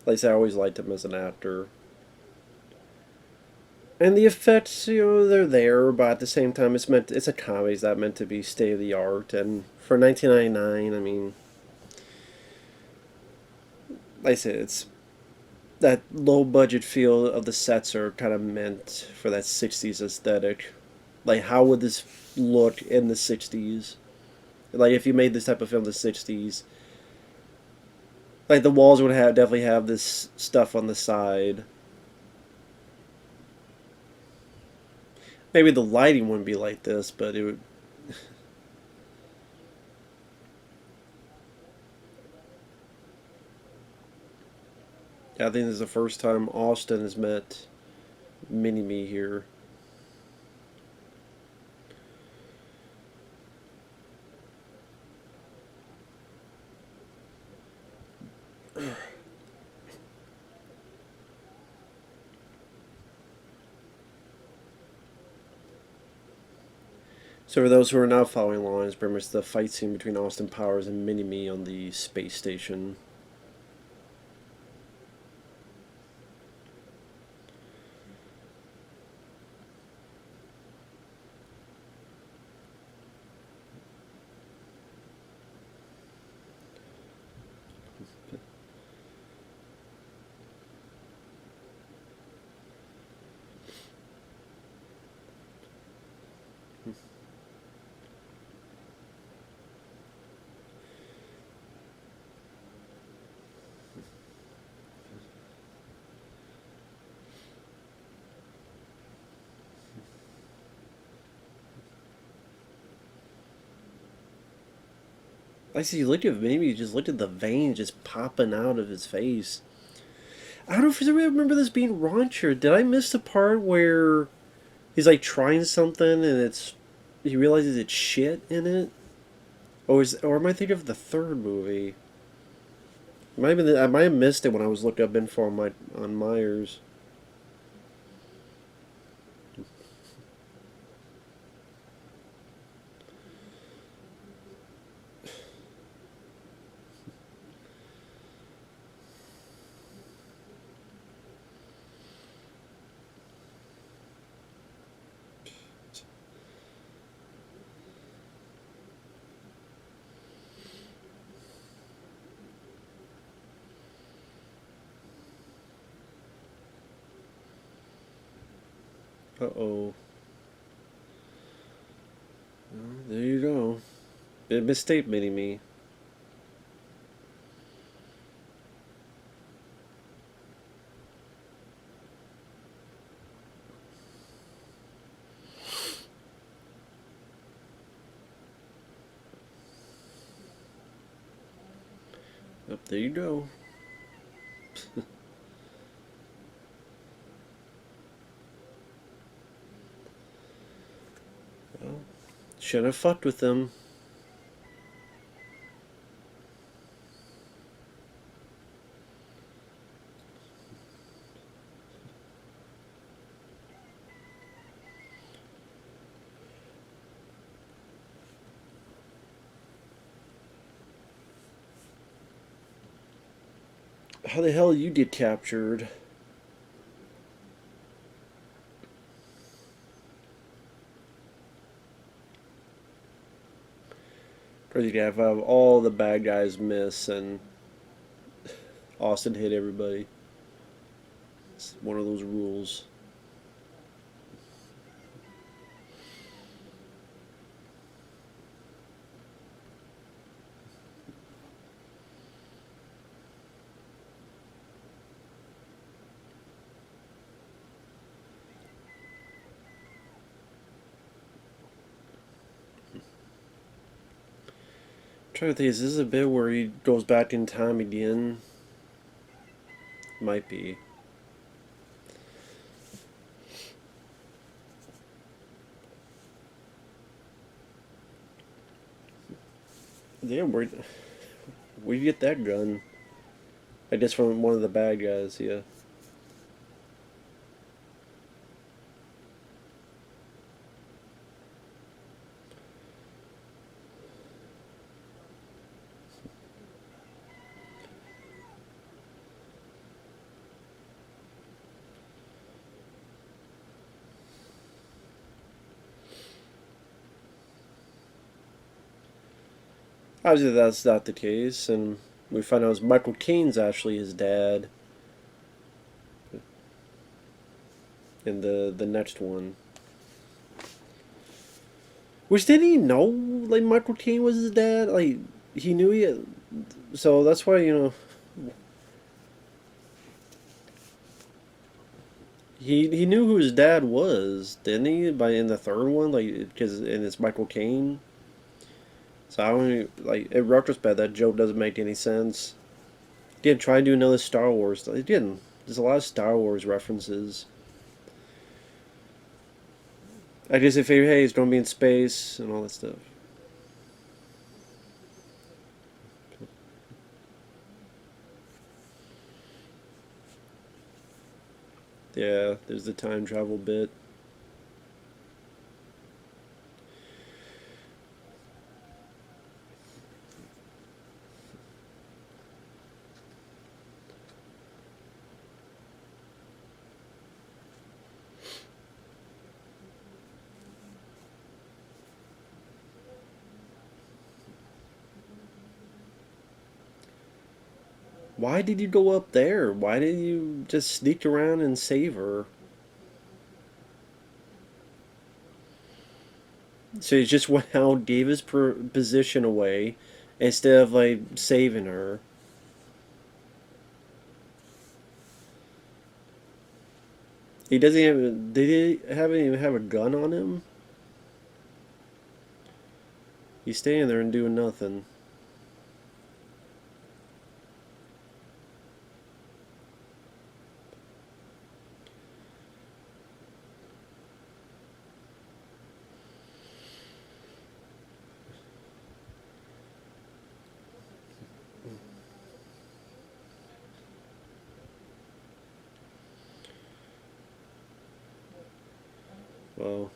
[SPEAKER 1] Like I said, I always liked him as an actor. And the effects, they're there, but at the same time, it's a comedy. It's not meant to be state of the art. And for 1999, I mean, like I said, it's that low budget feel of the sets are kind of meant for that 60s aesthetic. Like, how would this look in the 60s? Like, if you made this type of film in the 60s, like, the walls would have definitely have this stuff on the side. Maybe the lighting wouldn't be like this, but it would. Yeah, I think this is the first time Austin has met Mini Me here. So for those who are not following along, it's pretty much the fight scene between Austin Powers and Mini Me on the space station. I see. Look at maybe just look at the veins just popping out of his face. I don't know if I remember this being raunchier. Did I miss the part where he's like trying something and he realizes it's shit in it? Or am I thinking of the third movie? I might have missed it when I was looking up info on Myers. Uh-oh. Well, there you go. Big mistake, Mini Me. Up there you go. Well, shouldn't have fucked with them. How the hell you get captured? Or you have all the bad guys miss and Austin hit everybody. It's one of those rules. trying to think, is this a bit where he goes back in time again? Might be. Damn, where'd you get that gun? I guess from one of the bad guys, yeah. Obviously, that's not the case, and we find out it was Michael Caine's actually his dad in the next one. Which didn't he know like Michael Caine was his dad? Like he knew he had, so that's why he knew who his dad was, didn't he? By in the third one, like because and it's Michael Caine. So I don't even, like in retrospect that joke doesn't make any sense. Again, try to do another Star Wars. Again, there's a lot of Star Wars references. I guess if hey, it's gonna be in space and all that stuff. Yeah, there's the time travel bit. Why did you go up there? Why did you just sneak around and save her? So he just went out, gave his position away, instead of like saving her. He doesn't even. Did he haven't even have a gun on him? He's standing there and doing nothing. Well,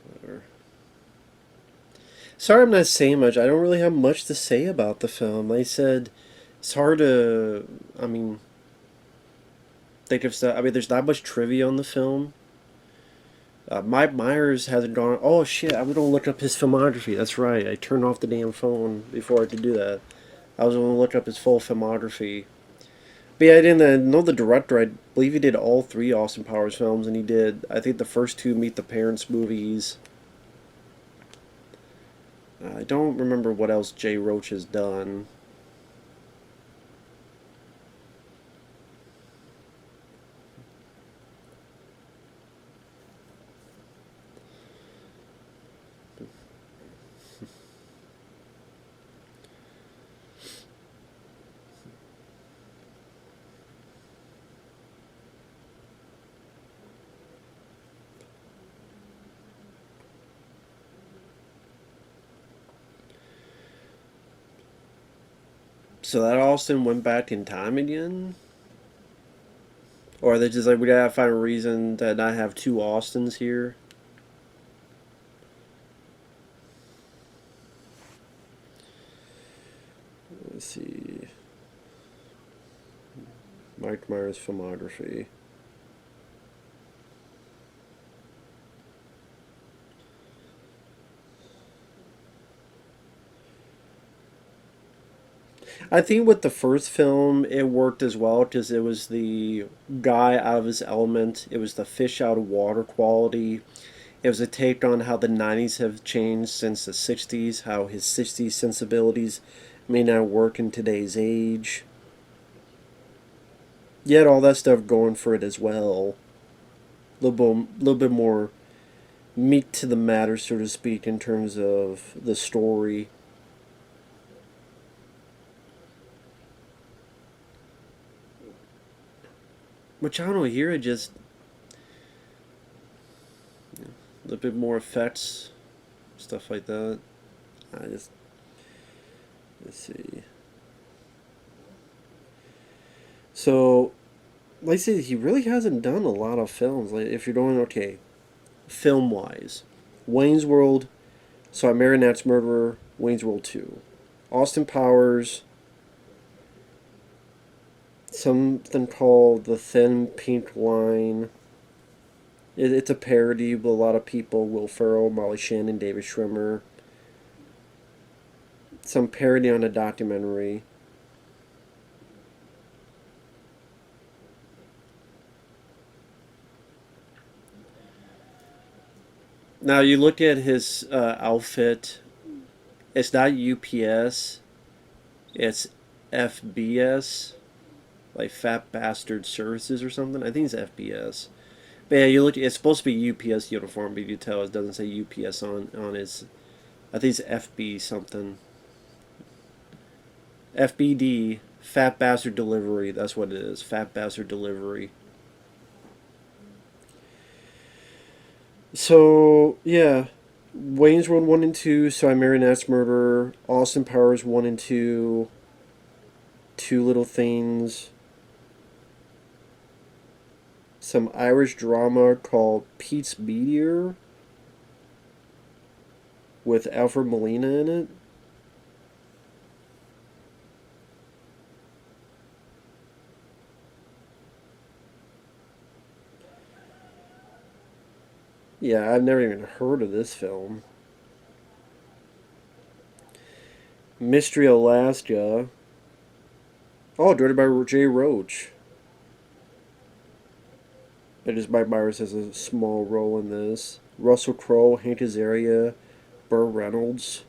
[SPEAKER 1] whatever. Sorry, I'm not saying much. I don't really have much to say about the film. Like I said, it's hard to. I mean, think of stuff. I mean, there's not much trivia on the film. Mike Myers hasn't gone. Oh shit! I was gonna look up his filmography. That's right. I turned off the damn phone before I could do that. I was gonna look up his full filmography. But yeah, I didn't know the director. I believe he did all three Austin Powers films, and he did. I think the first two Meet the Parents movies. I don't remember what else Jay Roach has done. So that Austin went back in time again? Or are they just like, we gotta find a reason to not have two Austins here? Let's see. Mike Myers' filmography. I think with the first film, it worked as well because it was the guy out of his element. It was the fish out of water quality. It was a take on how the 90s have changed since the 60s, how his 60s sensibilities may not work in today's age. Yet all that stuff going for it as well. Little bit more meat to the matter, so to speak, in terms of the story. which I don't know, here it just a little bit more effects, stuff like that. I just let's see. So, like I said, he really hasn't done a lot of films. Like if you're doing okay, film wise, Wayne's World. So I Married Nat's Murderer, Wayne's World 2, Austin Powers, something called The Thin Pink Line. It's a parody with a lot of people: Will Ferrell, Molly Shannon, David Schwimmer. Some parody on a documentary. Now you look at his outfit. It's not UPS. It's FBS, like Fat Bastard Services or something. I think it's FBS. But yeah, you look. It's supposed to be UPS uniform, but you tell it doesn't say UPS on his. I think it's FB something. FBD, Fat Bastard Delivery. That's what it is. Fat Bastard Delivery. So yeah, Wayne's World 1 and 2. So I Married an Axe Murderer. Austin Powers 1 and 2. Two Little Things. Some Irish drama called Pete's Meteor with Alfred Molina in it. Yeah, I've never even heard of this film. Mystery Alaska. Oh, directed by Jay Roach. It is Mike Myers has a small role in this. Russell Crowe, Hank Azaria, Burr Reynolds.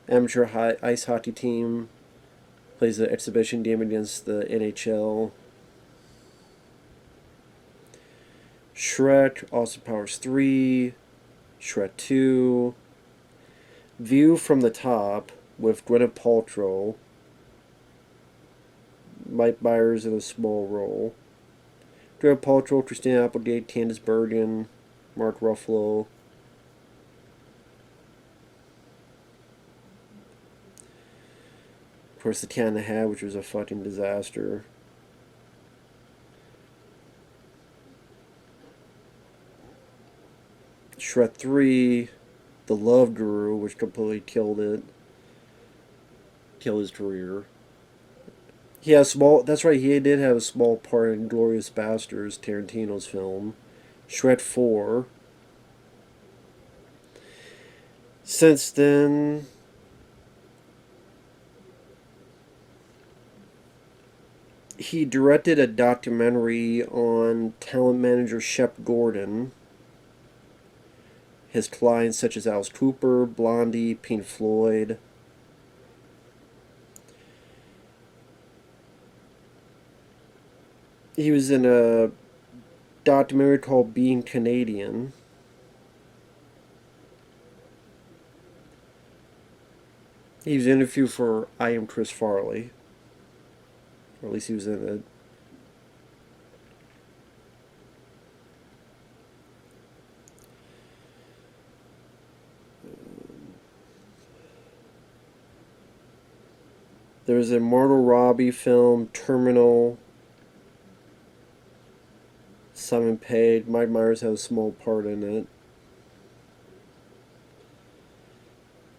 [SPEAKER 1] Amateur ice hockey team plays the exhibition game against the NHL. Shrek, Austin Powers 3, Shrek 2, View from the Top with Gwyneth Paltrow, Mike Myers in a small role. Gwyneth Paltrow, Christina Applegate, Candice Bergen, Mark Ruffalo. Of course, The Cat in the Hat, which was a fucking disaster. Shrek 3, The Love Guru, which completely killed it. Killed his career. He has small. That's right. He did have a small part in *Glorious Bastards*, Tarantino's film. Shrek 4. Since then, he directed a documentary on talent manager Shep Gordon. His clients such as Alice Cooper, Blondie, Pink Floyd. He was in a documentary called Being Canadian. He was interviewed for I Am Chris Farley. Or at least he was in it. There's a Margot Robbie film, Terminal. Simon Pegg. Mike Myers has a small part in it.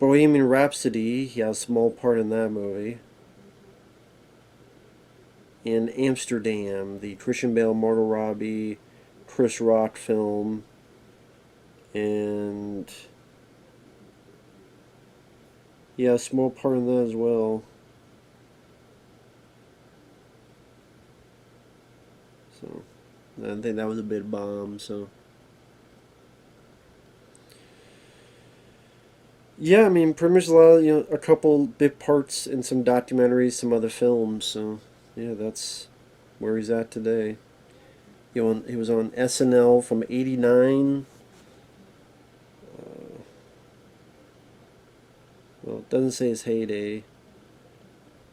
[SPEAKER 1] Bohemian Rhapsody, he has a small part in that movie. In Amsterdam, the Christian Bale, Margot Robbie, Chris Rock film. And yeah, a small part in that as well. So I think that was a bit bomb. So yeah, I mean, pretty much a lot of, a couple bit parts in some documentaries, some other films. So yeah, that's where he's at today. He was on SNL from '89. Well, it doesn't say his heyday.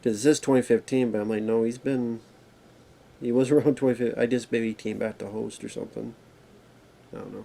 [SPEAKER 1] Because it says 2015, but I'm like, no, he's been He was around 25. I guess maybe he came back to host or something. I don't know.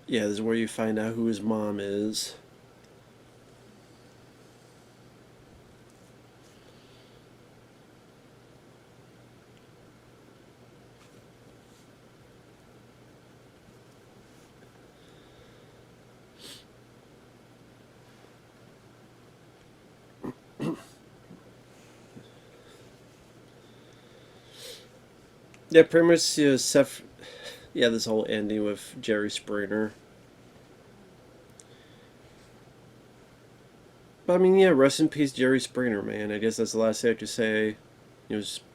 [SPEAKER 1] Yeah, this is where you find out who his mom is. Yeah, pretty much Seth. Yeah, this whole ending with Jerry Springer. But I mean, yeah, rest in peace, Jerry Springer, man. I guess that's the last thing I have to say.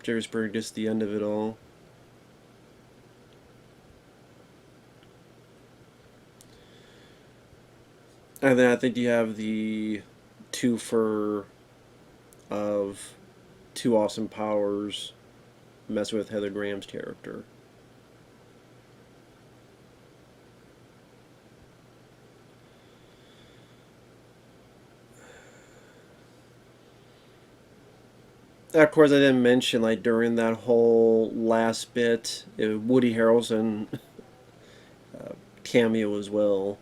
[SPEAKER 1] Jerry Springer, just the end of it all. And then I think you have the twofer of Two Awesome Powers messing with Heather Graham's character. Of course, I didn't mention, like, during that whole last bit, Woody Harrelson cameo as well.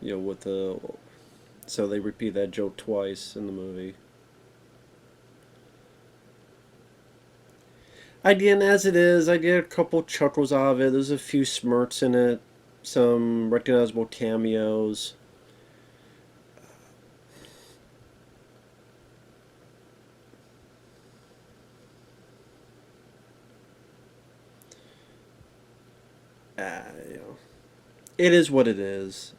[SPEAKER 1] With the. So they repeat that joke twice in the movie. Again, as it is, I get a couple chuckles out of it. There's a few smirks in it, some recognizable cameos. You know, it is what it is.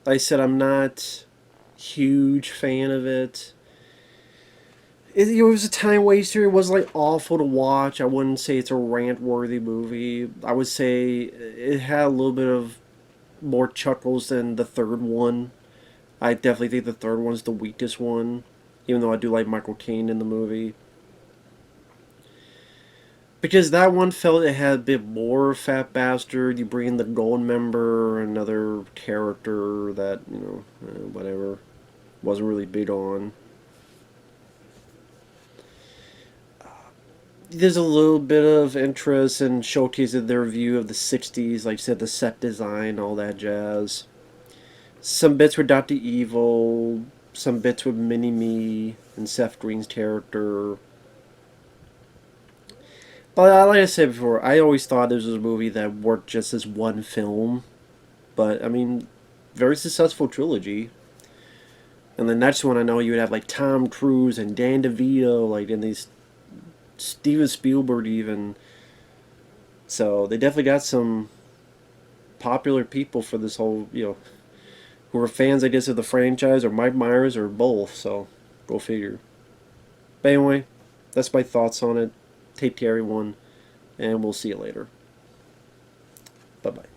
[SPEAKER 1] Like I said, I'm not huge fan of it. It was a time waster. It was like awful to watch. I wouldn't say it's a rant worthy movie. I would say it had a little bit of more chuckles than the third one. I definitely think the third one's the weakest one, even though I do like Michael Caine in the movie. Because that one felt it had a bit more Fat Bastard. You bring in the Gold Member, another character that, whatever, wasn't really big on. There's a little bit of interest in showcasing their view of the 60s, like I said, the set design, all that jazz. Some bits with Dr. Evil, some bits with Mini Me and Seth Green's character. But like I said before, I always thought this was a movie that worked just as one film. But, I mean, very successful trilogy. And the next one, I know you would have like Tom Cruise and Dan DeVito, like in these Steven Spielberg even. So they definitely got some popular people for this whole, who are fans, I guess, of the franchise or Mike Myers or both. So go figure. But anyway, that's my thoughts on it. Take care, everyone, and we'll see you later. Bye bye.